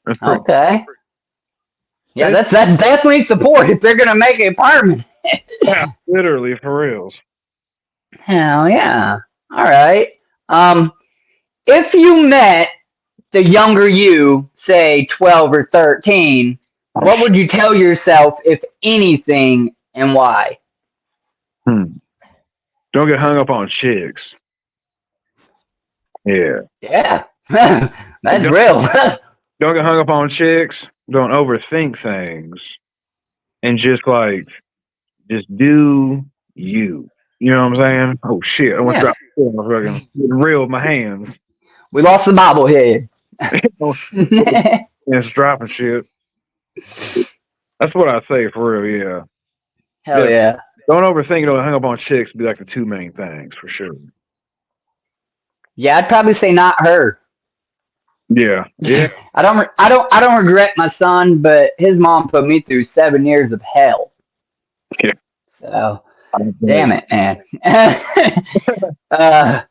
that's pretty. Okay. Yeah, It's, that's definitely support if they're gonna make it permanent. yeah, literally for reals. Hell yeah. All right. Um, if you met the younger you, say 12 or 13, Oh, what would you tell yourself, if anything, and why? hmm. Don't get hung up on chicks. Yeah. Yeah. That's Don't, real. don't get hung up on chicks. Don't overthink things. And just do you. You know what I'm saying? Oh shit! I want to Yeah. drop my fucking real with my hands. We lost the bobblehead. It's dropping shit. That's what I say for real. Yeah. Hell Yeah. yeah. Don't overthink it. Don't hang up on chicks. Be like the two main things for sure. Yeah, I'd probably say not her. Yeah. Yeah. I don't regret my son, but his mom put me through 7 years of hell. Yeah. So, I damn it, man. uh,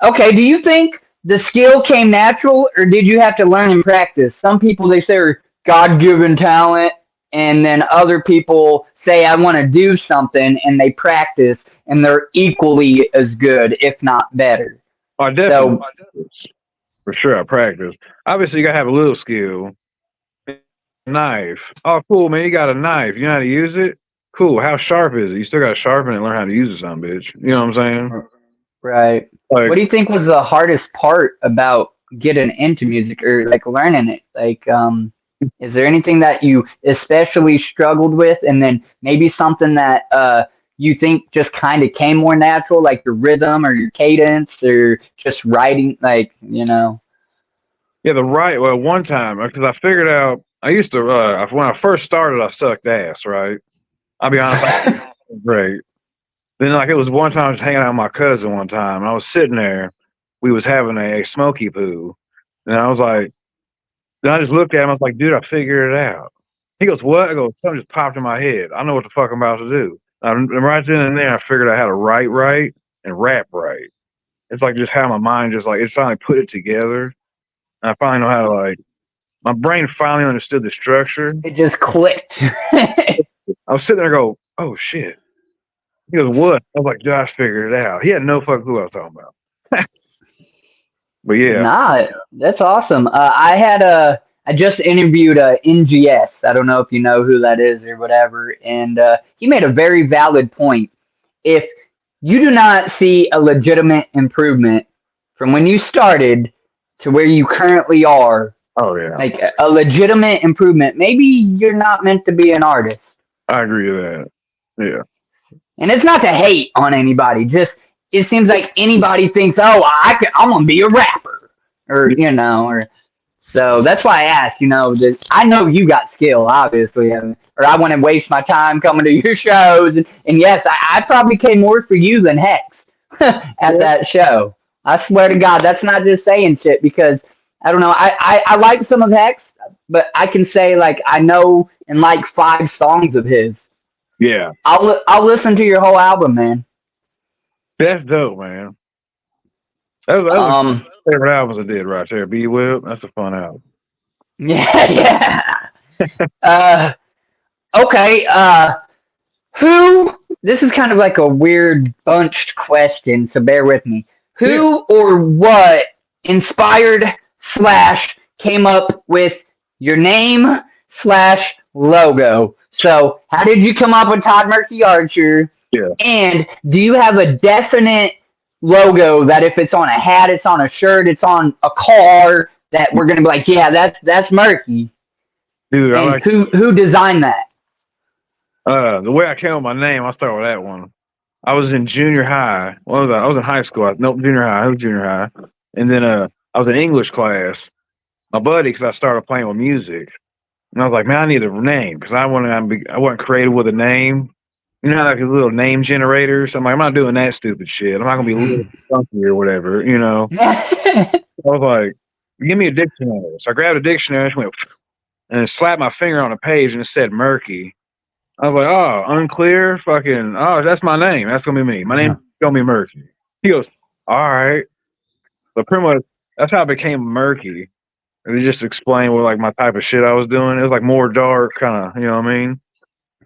okay, do you think the skill came natural, or did you have to learn and practice? Some people they say are God-given talent, and then other people say I want to do something, and they practice, and they're equally as good, if not better. I definitely So, for sure. I practice. Obviously, you gotta have a little skill. Knife. Oh, cool, man. You got a knife. You know how to use it? Cool. How sharp is it? You still got to sharpen it and learn how to use it, some bitch. You know what I'm saying? right. Like, What do you think was the hardest part about getting into music or like learning it? Like, is there anything that you especially struggled with, and then maybe something that you think just kind of came more natural, like your rhythm or your cadence or just writing, like yeah, well, one time, because I figured out, I used to, when I first started, I sucked ass, right? I'll be honest, I was great. Then, like, it was one time I was hanging out with my cousin one time, and I was sitting there. We was having a smoky poo. And I was like, then I just looked at him. I was like, dude, I figured it out. He goes, what? I go, something just popped in my head. I know what the fuck I'm about to do. And right then and there, I figured out how to write right and rap right. It's like just how my mind just like, it's finally put it together. And I finally know how to like, my brain finally understood the structure. it just clicked? I was sitting there go, oh shit. He goes, what? I was like, Josh figured it out. He had no fucking clue what I was talking about. But yeah. Nah, that's awesome. I just interviewed NGS. I don't know if you know who that is or whatever, and he made a very valid point. If you do not see a legitimate improvement from when you started to where you currently are, Oh yeah. like a legitimate improvement, maybe you're not meant to be an artist. I agree with that. Yeah. And it's not to hate on anybody. Just it seems like anybody thinks, oh, I'm gonna be a rapper, or or so that's why I asked. That I know you got skill, obviously, or I wouldn't waste my time coming to your shows. And yes, I probably came more for you than Hex at that show. I swear to God, that's not just saying shit because I don't know. I like some of Hex, but I can say like I know and like 5 songs of his. Yeah. I'll listen to your whole album, man. That's dope, man. That was Um, a favorite albums I did right there. Be Whip. That's a fun album. yeah, yeah. Okay. Who? This is kind of like a weird bunched question, so bear with me. Yeah. Who or what inspired slash came up with your name slash logo? So, how did you come up with Todd Murkey Archer? Yeah. And do you have a definite logo that if it's on a hat, it's on a shirt, it's on a car, that we're gonna be like, yeah, that's Murkey? Dude, I And like who designed that? the way I came up with my name, I'll start with that one. I was in junior high. What was I? I was in high school. Nope, junior high. I was junior high. And then I was in English class. My buddy, because I started playing with music. And I was like, man, I need a name because I wasn't creative with a name. You know, like a little name generator. So I'm like, I'm not doing that stupid shit. I'm not gonna be a little funky or whatever, I was like, give me a dictionary. So I grabbed a dictionary and went and it slapped my finger on a page and it said Murky. I was like, oh, unclear, fucking, oh, that's my name. That's gonna be me. My name's gonna be Murky. He goes, all right. But pretty much that's how I became Murky. And he just explained what like my type of shit I was doing. It was like more dark, kind of, you know what I mean?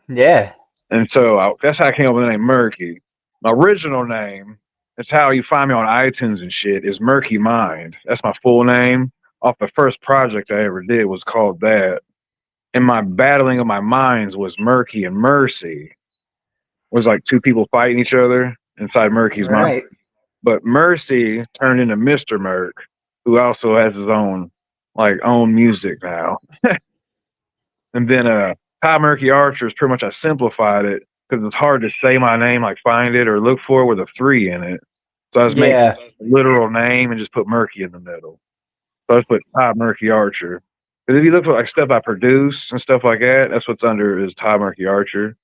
Yeah. And so that's how I came up with the name Murky. My original name, it's how you find me on iTunes and shit, is Murky Mind. That's my full name. Off the first project I ever did was called that. And my battling of my minds was Murky and Mercy. It was like two people fighting each other. inside Murky's All mind. right. But Mercy turned into Mr. Murk, who also has his own music now. And then Todd Murkey Archer is pretty much I simplified it because it's hard to say my name, like find it or look for it with a 3 in it. So I was making Yeah. a literal name and just put Murky in the middle. So I just put Todd Murkey Archer. Because if you look for like stuff I produce and stuff like that, that's what's under is Todd Murkey Archer.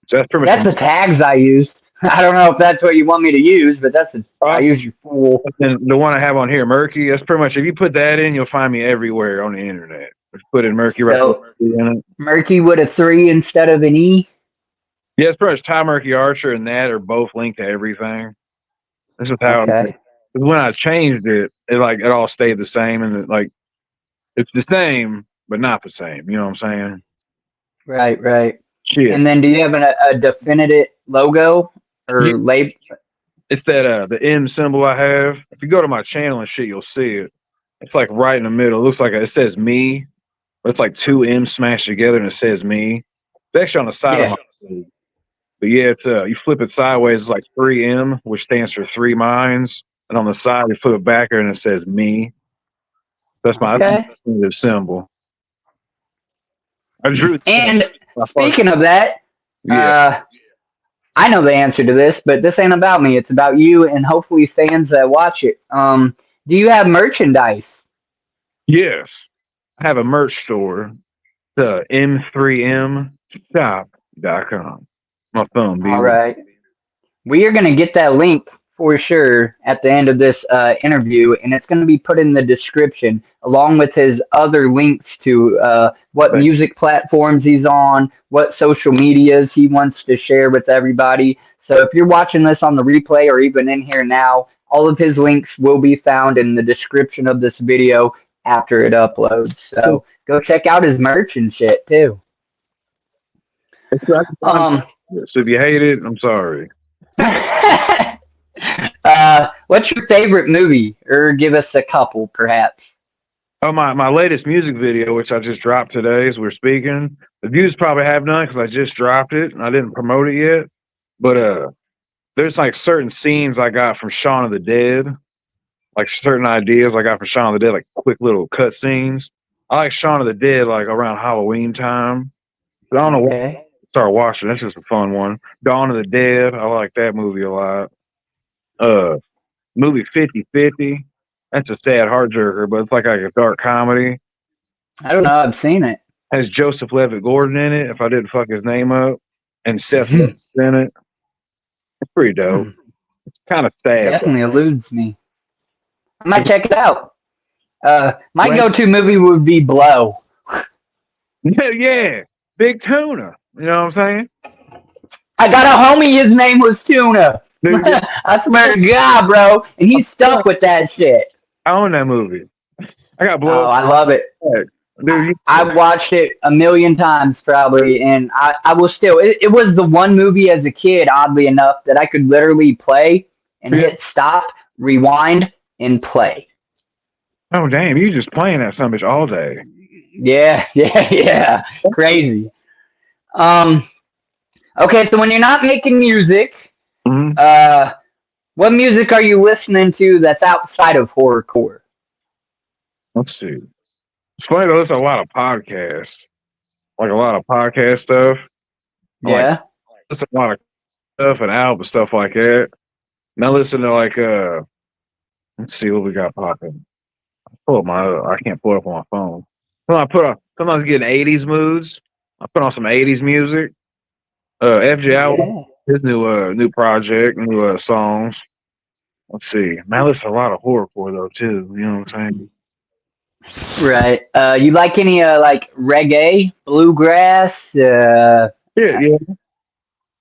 So that's pretty That's much the tags I used. I don't know if that's what you want me to use, but I use your full. and the one I have on here, Murky. That's pretty much if you put that in, you'll find me everywhere on the internet. Just put in Murky right So in it. Murky with a 3 instead of an E. Yeah, it's pretty much Todd Murkey Archer and that are both linked to everything. This is how Okay. when I changed it, it all stayed the same and it's the same but not the same. You know what I'm saying? Right, right. Shit. And then do you have a definitive logo Yeah, or label? it's that the M symbol I have. If you go to my channel and shit, you'll see it. It's like right in the middle. It looks like it says me, but it's like 2 M's smashed together and it says me. It's actually on the side of Yeah. my sleeve. But yeah, it's you flip it sideways, it's like 3M, which stands for 3 minds. And on the side, you flip it back and it says me. That's my Okay. symbol. I drew. And speaking of that, Yeah. I know the answer to this, but this ain't about me. It's about you and hopefully fans that watch it. Do you have merchandise? Yes. I have a merch store, the M3Mshop.com. My phone, All right. We are going to get that link for sure at the end of this interview, and it's going to be put in the description along with his other links to what music platforms he's on, what social medias he wants to share with everybody. So if you're watching this on the replay or even in here now, all of his links will be found in the description of this video after it uploads. So go check out his merch and shit too. So if you hate it, I'm sorry. What's your favorite movie? Or give us a couple, perhaps. Oh, my latest music video, which I just dropped today as we're speaking. The views probably have none because I just dropped it and I didn't promote it yet. But there's like certain scenes I got from Shaun of the Dead, like certain ideas I got from Shaun of the Dead, like quick little cut scenes. I like Shaun of the Dead like around Halloween time. But I don't know why. Start watching. That's just a fun one. Dawn of the Dead. I like that movie a lot. Movie 50-50. That's a sad heartjerker, but it's like a dark comedy. I don't know. I've seen it. Has Joseph Levitt Gordon in it, if I didn't fuck his name up, and Seth Rogen's in it. It's pretty dope. It's kind of sad. Definitely eludes me. I might check it out. My go-to movie would be Blow. Yeah. Big Tuna. You know what I'm saying? I got a homie, his name was Tuna. I swear to God, bro. And he's stuck with that shit. I own that movie. I got Blow. Oh, I love it. Dude, I've watched it a million times probably, and I will still. It was the one movie as a kid, oddly enough, that I could literally play and hit stop, rewind, and play. Oh, damn. You just playing that son of a bitch all day. Yeah. Crazy. Okay, so when you're not making music, what music are you listening to that's outside of horrorcore? Let's see. It's funny though, there's a lot of podcasts. Like a lot of podcast stuff. Yeah. Like, listen to a lot of stuff and album stuff like that. And I listen to like let's see what we got popping. I can't pull it up on my phone. Sometimes getting 80s moods. I put on some 80s music. FJ his new project, new songs. Let's see. Man, I listen to a lot of horrorcore though too. You know what I'm saying? Right. You like any like reggae, bluegrass? Yeah.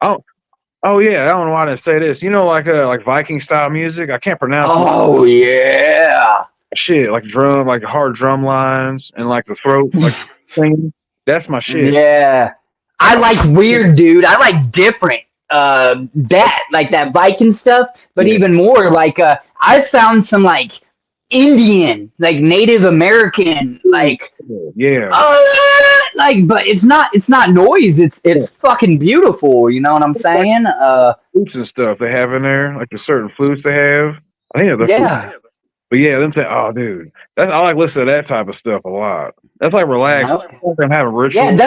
Oh yeah. I don't know why I didn't say this. You know, like Viking style music. I can't pronounce. Oh yeah. Shit, like drum, like hard drum lines and like the throat, like singing. That's my shit. Yeah. I like weird, dude. I like different. That like that Viking stuff, but even more like I found some like Indian, like Native American, like Yeah. but it's not noise. It's fucking beautiful. You know what I'm saying? Flutes and stuff they have in there, like the certain flutes they have. I think they're the flutes. Yeah. But yeah, them say, oh, dude, I like listening to that type of stuff a lot. That's like relaxed. I'm having Yeah, rituals.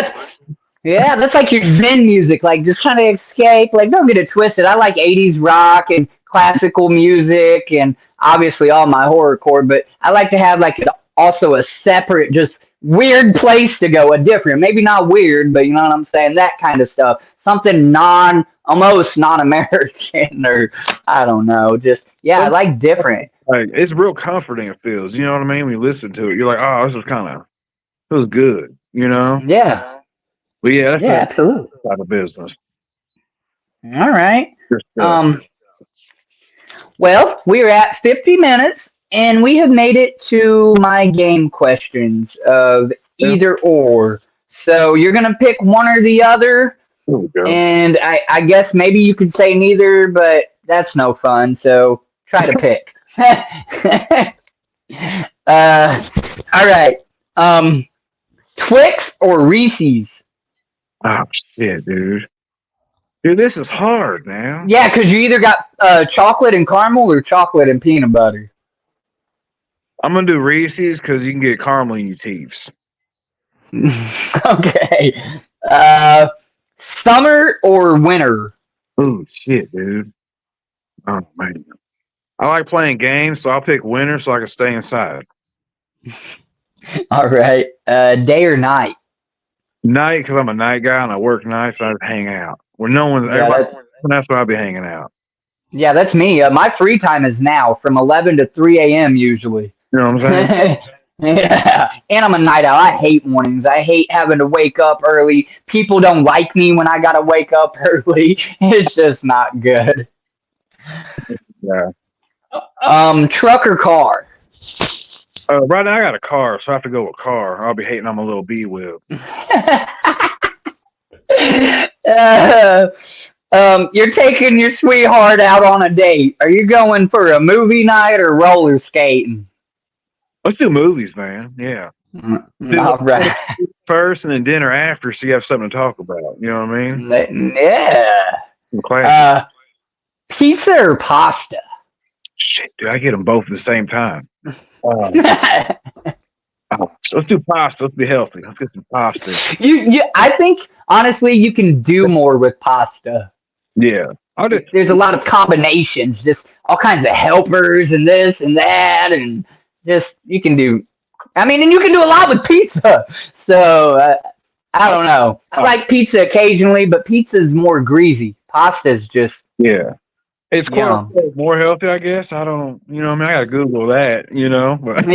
that's like your Zen music, like just kind of escape. Like, don't get it twisted. I like '80s rock and classical music, and obviously all my horrorcore. But I like to have like also a separate, just weird place to go, a different, maybe not weird, but you know what I'm saying. That kind of stuff, something almost non-American, or I don't know. Just I like different. Like it's real comforting. It feels, you know what I mean. When you listen to it, you're like, oh, this is feels good, you know. Yeah. But yeah, that's Absolutely. type of business. All right. Well, we're at 50 minutes, and we have made it to my game questions of either or. So you're going to pick one or the other, and I guess maybe you could say neither, but that's no fun, so try to pick. All right. Twix or Reese's? Oh, shit, dude. Dude, this is hard, man. Yeah, because you either got chocolate and caramel or chocolate and peanut butter. I'm going to do Reese's because you can get caramel in your teeth. Okay. Summer or winter? Oh, shit, dude. Oh, man. I like playing games, so I'll pick winter so I can stay inside. All right. Day or night? Night, because I'm a night guy and I work nights, so I just hang out. Where no one's that's where I'll be hanging out. Yeah, that's me. My free time is now from 11 to 3 a.m. usually. You know what I'm saying? Yeah, and I'm a night owl. I hate mornings. I hate having to wake up early. People don't like me when I gotta wake up early. It's just not good. Yeah. Truck or car? Right now I got a car, so I have to go with car. I'll be hating on my little B whip. You're taking your sweetheart out on a date. Are you going for a movie night or roller skating? Let's do movies, man. Yeah. All right. First and then dinner after, so you have something to talk about. You know what I mean? Yeah. Pizza or pasta? Shit, dude, I get them both at the same time. Let's do pasta. Let's be healthy. Let's get some pasta. I think honestly you can do more with pasta. Yeah. There's a lot of combinations, just all kinds of helpers and this and that, and just you can do. I mean, and you can do a lot with pizza. So I don't know. I like pizza occasionally, but pizza's more greasy. Pasta's just It's more healthy, I guess. I don't, you know what I mean? I got to Google that, you know. But.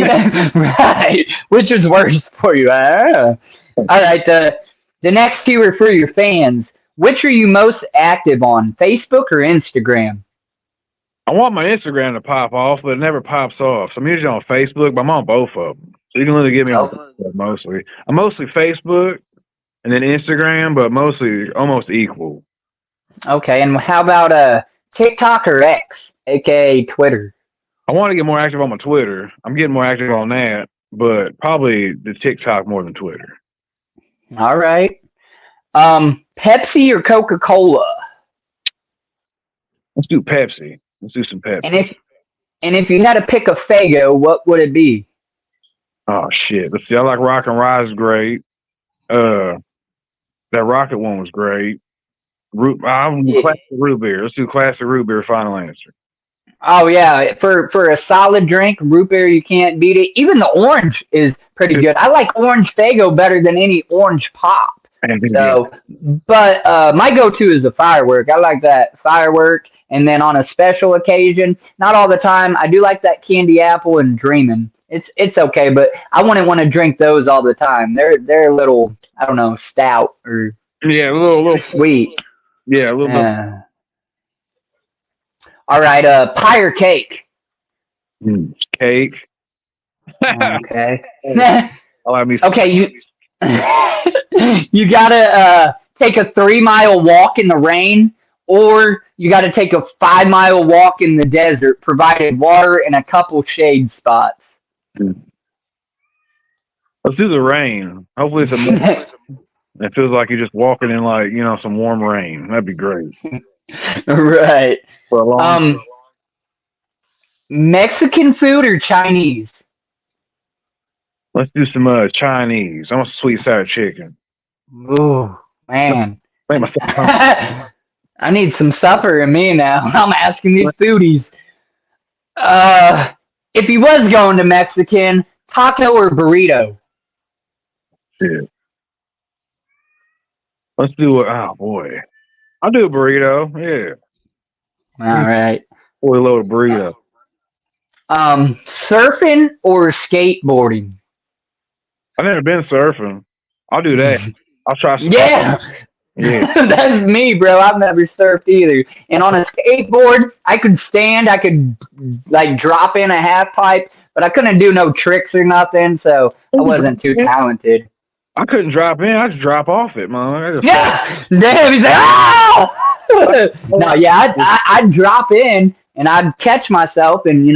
Right. Which is worse for you? All right. The next two are for your fans. Which are you most active on, Facebook or Instagram? I want my Instagram to pop off, but it never pops off. So I'm usually on Facebook, but I'm on both of them. So you can really get me on Facebook mostly. I'm mostly Facebook and then Instagram, but mostly almost equal. Okay. And how about TikTok or X, aka Twitter? I want to get more active on my Twitter. I'm getting more active on that, but probably the TikTok more than Twitter. All right. Pepsi or Coca-Cola? Let's do Pepsi. Let's do some Pepsi. And if you had to pick a Faygo, what would it be? Oh shit! Let's see. I like Rock and Rise. Great. That Rocket one was great. Classic root beer. Let's do classic root beer. Final answer. Oh yeah, for a solid drink, root beer, you can't beat it. Even the orange is pretty good. I like orange Faygo better than any orange pop. So, but my go-to is the firework. I like that firework, and then on a special occasion, not all the time, I do like that candy apple and dreamin'. It's okay, but I wouldn't want to drink those all the time. They're a little, I don't know, stout or a little sweet. Yeah, a little bit. All right, pie or cake? Cake. Okay. Allow me. Okay, you gotta take a 3-mile walk in the rain or you got to take a 5-mile walk in the desert, provided water and a couple shade spots. Let's do the rain. Hopefully it's it feels like you're just walking in like, some warm rain. That'd be great. Right. For a long Mexican food or Chinese? Let's do some Chinese. I want some sweet sour chicken. Ooh, man. Make myself hungry. I need some supper in me now. I'm asking these foodies. If he was going to Mexican, taco or burrito? Shit. Let's do it. Oh boy, I'll do a burrito. Yeah. All right. Boy, load burrito. Surfing or skateboarding? I've never been surfing. I'll do that. I'll try. Yeah. Yeah. That's me, bro. I've never surfed either. And on a skateboard, I could stand, I could like drop in a half pipe, but I couldn't do no tricks or nothing, so I wasn't too talented. I couldn't drop in. I just drop off it, man. Yeah, damn. He's like, ah! No, yeah, I'd drop in and I'd catch myself and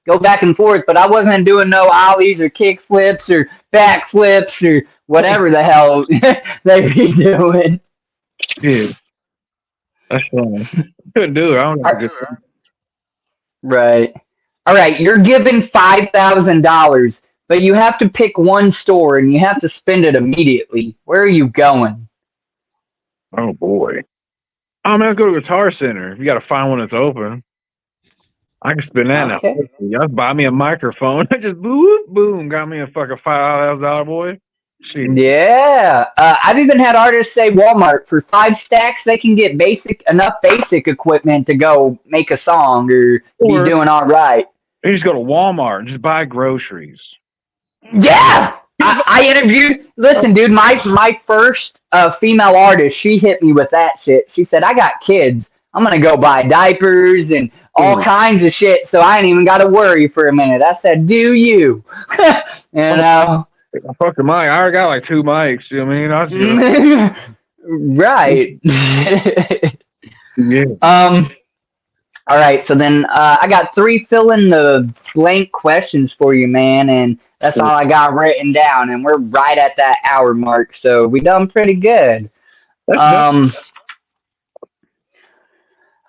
go back and forth, but I wasn't doing no ollies or kick flips or back flips or whatever the hell they be doing. Yeah, that's funny. Couldn't do it. I don't know. Right. All right. You're given $5,000, but you have to pick one store and you have to spend it immediately. Where are you going? Oh boy. Oh man, let's go to Guitar Center. You got to find one that's open. I can spend that now. Y'all buy me a microphone. Just boom, boom, got me a fucking $5,000 boy. Shit. Yeah. I've even had artists say Walmart for 5 stacks they can get enough basic equipment to go make a song or be doing all right. You just go to Walmart and just buy groceries. Yeah. I interviewed. Listen, dude, my first female artist, she hit me with that shit. She said, "I got kids. I'm gonna go buy diapers and all kinds of shit, so I ain't even got to worry for a minute." I said, "Do you?" I fucked the mic. I already got like 2 mics. You know what I mean? Right. Yeah. All right. So then I got 3 fill in the blank questions for you, man, and that's all I got written down. And we're right at that hour mark, so we done pretty good.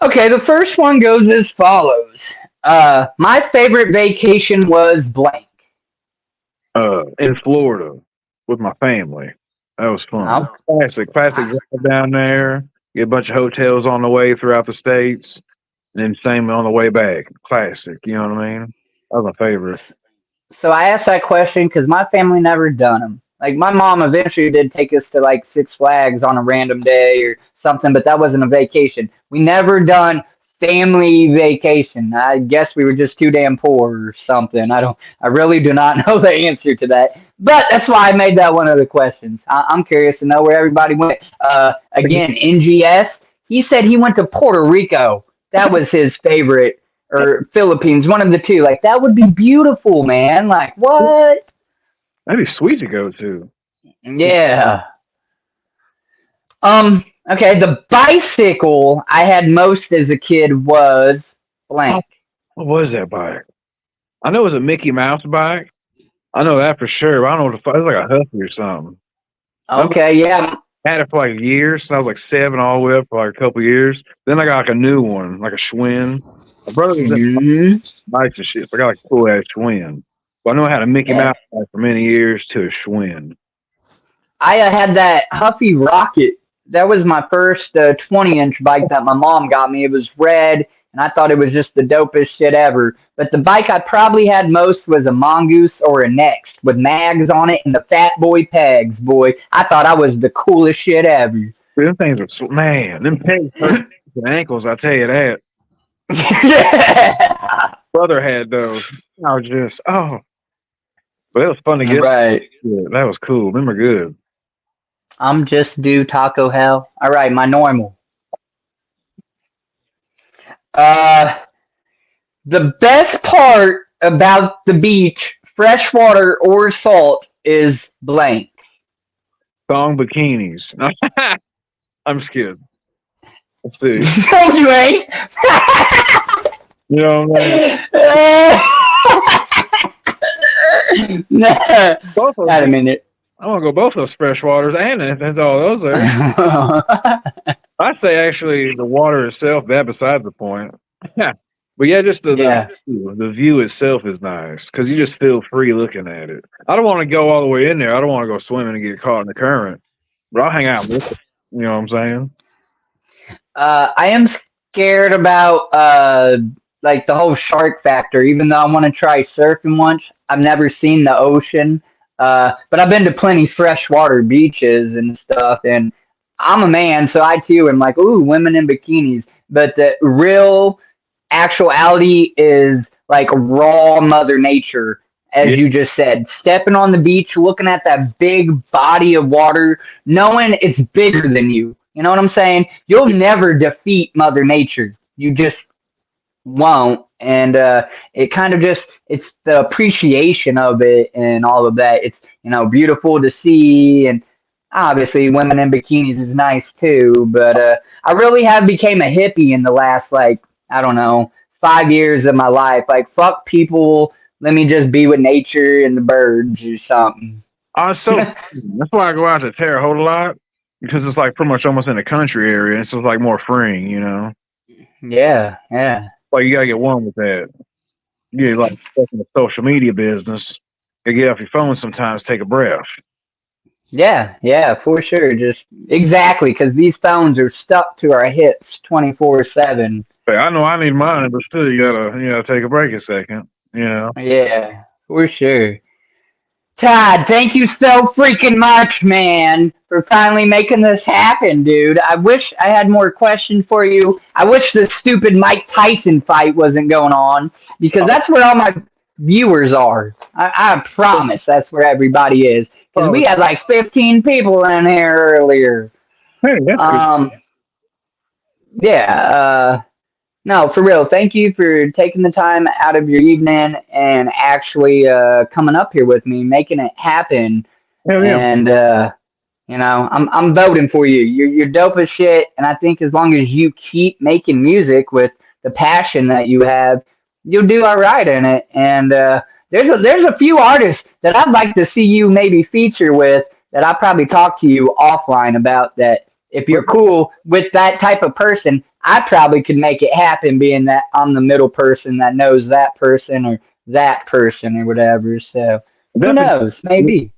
Okay. The first one goes as follows. My favorite vacation was blank. In Florida with my family. That was fun. Classic down there. Get a bunch of hotels on the way throughout the states, and then same on the way back. Classic, you know what I mean? That was my favorite. So I asked that question because my family never done them. Like my mom eventually did take us to like Six Flags on a random day or something, but that wasn't a vacation. We never done family vacation. I guess we were just too damn poor or something. I really do not know the answer to that. But that's why I made that one of the questions. I'm curious to know where everybody went. Again, NGS, he said he went to Puerto Rico. That was his favorite, or Philippines, one of the two. Like, that would be beautiful, man. Like, what? That'd be sweet to go to. Yeah. Okay, the bicycle I had most as a kid was blank. What was that bike? I know it was a Mickey Mouse bike. I know that for sure, but I don't know what the fuck. It was like a Husky or something. Okay, yeah. I had it for like years. So I was like 7 all the way up for like a couple years. Then I got like a new one, like a Schwinn. My brother was bikes and shit. So I got like a cool ass Schwinn. But I know I had a Mickey Mouse bike for many years to a Schwinn. I had that Huffy Rocket. That was my first 20-inch bike that my mom got me. It was red, and I thought it was just the dopest shit ever. But the bike I probably had most was a Mongoose or a Next with mags on it and the fat boy pegs, boy. I thought I was the coolest shit ever. Dude, them things are, man, them pegs hurt the ankles, I'll tell you that. Yeah. Brother had those. I was just, but it was fun to get. Right. Yeah, that was cool. Them are good. I'm just due taco hell. All right, my normal. The best part about the beach, freshwater or salt, is blank. Thong bikinis. I'm just kidding. Let's see. No, you ain't. You know what I mean? Nah, Both of not a them. minute. I want to go both those freshwaters and that's all those there. I say actually the water itself, that besides the point. Yeah. But yeah, just Yeah. the view itself is nice because you just feel free looking at it. I don't want to go all the way in there. I don't want to go swimming and get caught in the current. But I'll hang out with it. You know what I'm saying? I am scared about like the whole shark factor. Even though I want to try surfing once, I've never seen the ocean. But I've been to plenty freshwater beaches and stuff, and I'm a man, so I too am like, ooh, women in bikinis. But the real actuality is like raw Mother Nature, as Yeah. you just said. Stepping on the beach, looking at that big body of water, knowing it's bigger than you. You know what I'm saying? You'll never defeat Mother Nature. You just won't. And it kind of just, it's the appreciation of it and all of that. It's, beautiful to see. And obviously, women in bikinis is nice too. But I really have became a hippie in the last, like, I don't know, 5 years of my life. Like, fuck people. Let me just be with nature and the birds or something. So that's why I go out to Terre Haute a lot because it's like pretty much almost in the country area. And it's just like more freeing, you know? Yeah, yeah. Like you got to get one with that. You get like stuck in the social media business. You get off your phone sometimes, take a breath. Yeah, yeah, for sure. Just exactly because these phones are stuck to our hips 24/7. Hey, I know I need mine, but still, you gotta take a break a second. You know. Yeah, for sure. Todd, thank you so freaking much, man, for finally making this happen, dude. I wish I had more questions for you. I wish the stupid Mike Tyson fight wasn't going on because that's where all my viewers are. I promise that's where everybody is because Oh, we had like 15 people in here earlier. hey, that's good. Um, yeah, no, for real. Thank you for taking the time out of your evening and actually coming up here with me, making it happen. Hell yeah. And I'm voting for you. You're dope as shit. And I think as long as you keep making music with the passion that you have, you'll do all right in it. And there's a few artists that I'd like to see you maybe feature with that I'll probably talk to you offline about that. If you're cool with that type of person, I probably could make it happen being that I'm the middle person that knows that person or whatever. So who Definitely. knows? Maybe.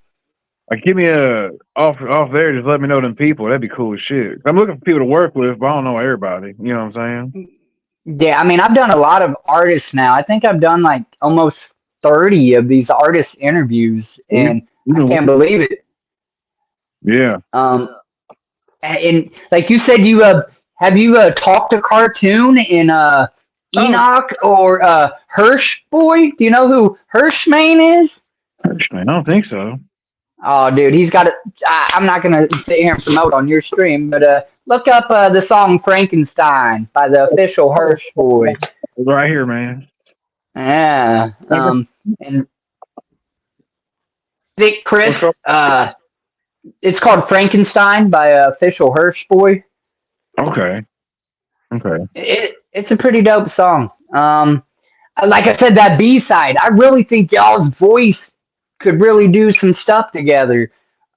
Like, give me a off there. Just let me know them people. That'd be cool as shit. I'm looking for people to work with, but I don't know everybody. You know what I'm saying? Yeah, I mean, I've done a lot of artists now. I think I've done like almost 30 of these artist interviews, You, and you I know, can't believe it. yeah. And like you said, you have you talked to Cartoon in Oh, Enoch or Hirsch Boy? Do you know who Hirschman is? gosh, man, I don't think so. Oh, dude, he's got it. I'm not gonna sit here and promote on your stream, but look up the song Frankenstein by the official Hirsch Boy. Right here, man. Yeah. And Thick What's Chris. called? It's called Frankenstein by official Hirsch Boy. Okay. Okay. It's a pretty dope song. Like I said, that B side, I really think y'all's voice could really do some stuff together.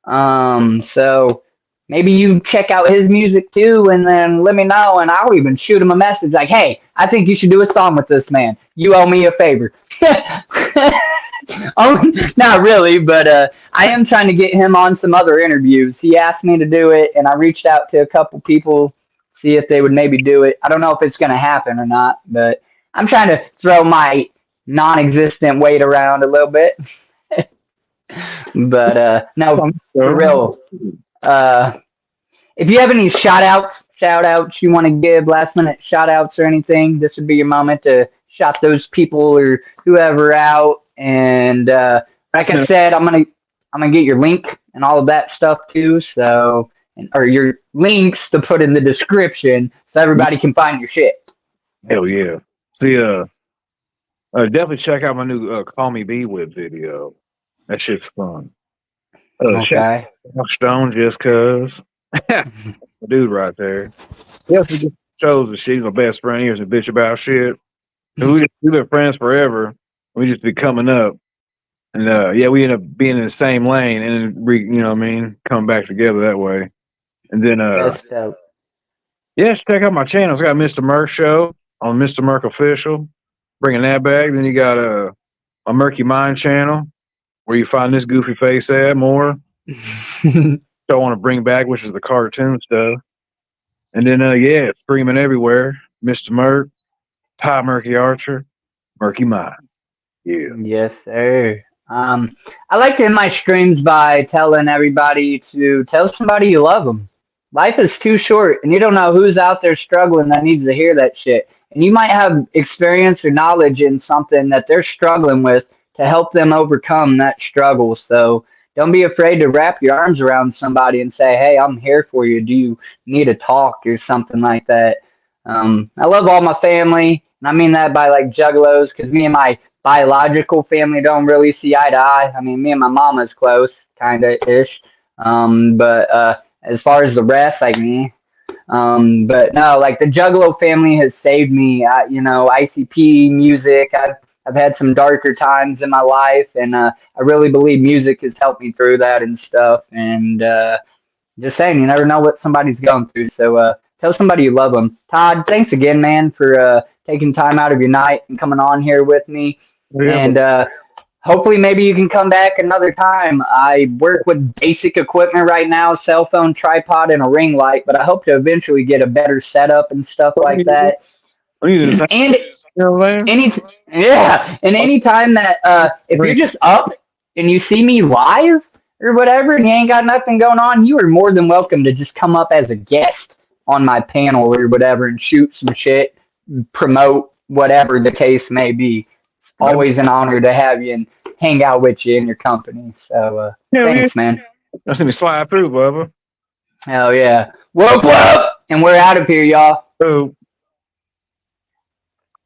So maybe you check out his music too, and then let me know, and I'll even shoot him a message like, "Hey, I think you should do a song with this man. You owe me a favor." Oh, not really, but I am trying to get him on some other interviews. He asked me to do it, and I reached out to a couple people, see if they would maybe do it. I don't know if it's going to happen or not, but I'm trying to throw my non-existent weight around a little bit. But no, for real. Uh, if you have any shout outs you want to give, last minute shout outs or anything, this would be your moment to shout those people or whoever out. And like I said, I'm gonna get your link and all of that stuff too. So or your links to put in the description so everybody can find your shit. Hell yeah. See, definitely check out my new "Call Me B Whip" video. That shit's fun. Shout Okay. out Stone just cause. a dude right there. He also just shows that she's my best friend. He was a bitch about shit. And we've been friends forever. We just be coming up. And yeah, we end up being in the same lane and then you know what I mean, coming back together that way. And then That's dope. yeah, check out my channels. I got Mr. Murk Show on Mr. Murk Official. Bringing that back. Then you got my Murky Mind channel where you find this goofy face at more. So I want to bring back, which is the cartoon stuff. And then yeah, streaming everywhere. Mr. Murk, Todd Murkey Archer, Murky Mind. Yeah. Yes, sir. I like to end my streams by telling everybody to tell somebody you love them. Life is too short, and you don't know who's out there struggling that needs to hear that shit. And you might have experience or knowledge in something that they're struggling with to help them overcome that struggle. So don't be afraid to wrap your arms around somebody and say, "Hey, I'm here for you. Do you need a talk or something like that?" I love all my family, and I mean that by like juggalos, because me and my biological family don't really see eye to eye. I mean, me and my mama's close, kind of ish. But as far as the rest, like me. But no, like the Juggalo family has saved me. You know, ICP music. I've had some darker times in my life, and I really believe music has helped me through that and stuff. And just saying, you never know what somebody's going through. So tell somebody you love them. Todd, thanks again, man, for taking time out of your night and coming on here with me. Yeah, And hopefully maybe you can come back another time. I work with basic equipment right now, cell phone, tripod, and a ring light, but I hope to eventually get a better setup and stuff like that. And anytime that if you're just up and you see me live or whatever and you ain't got nothing going on, you are more than welcome to just come up as a guest on my panel or whatever and shoot some shit, promote whatever the case may be. It's always an honor to have you and hang out with you in your company. So thanks, man. That's me slide through, Bubba. Hell yeah. Whoop, whoop. And we're out of here, y'all. Oh.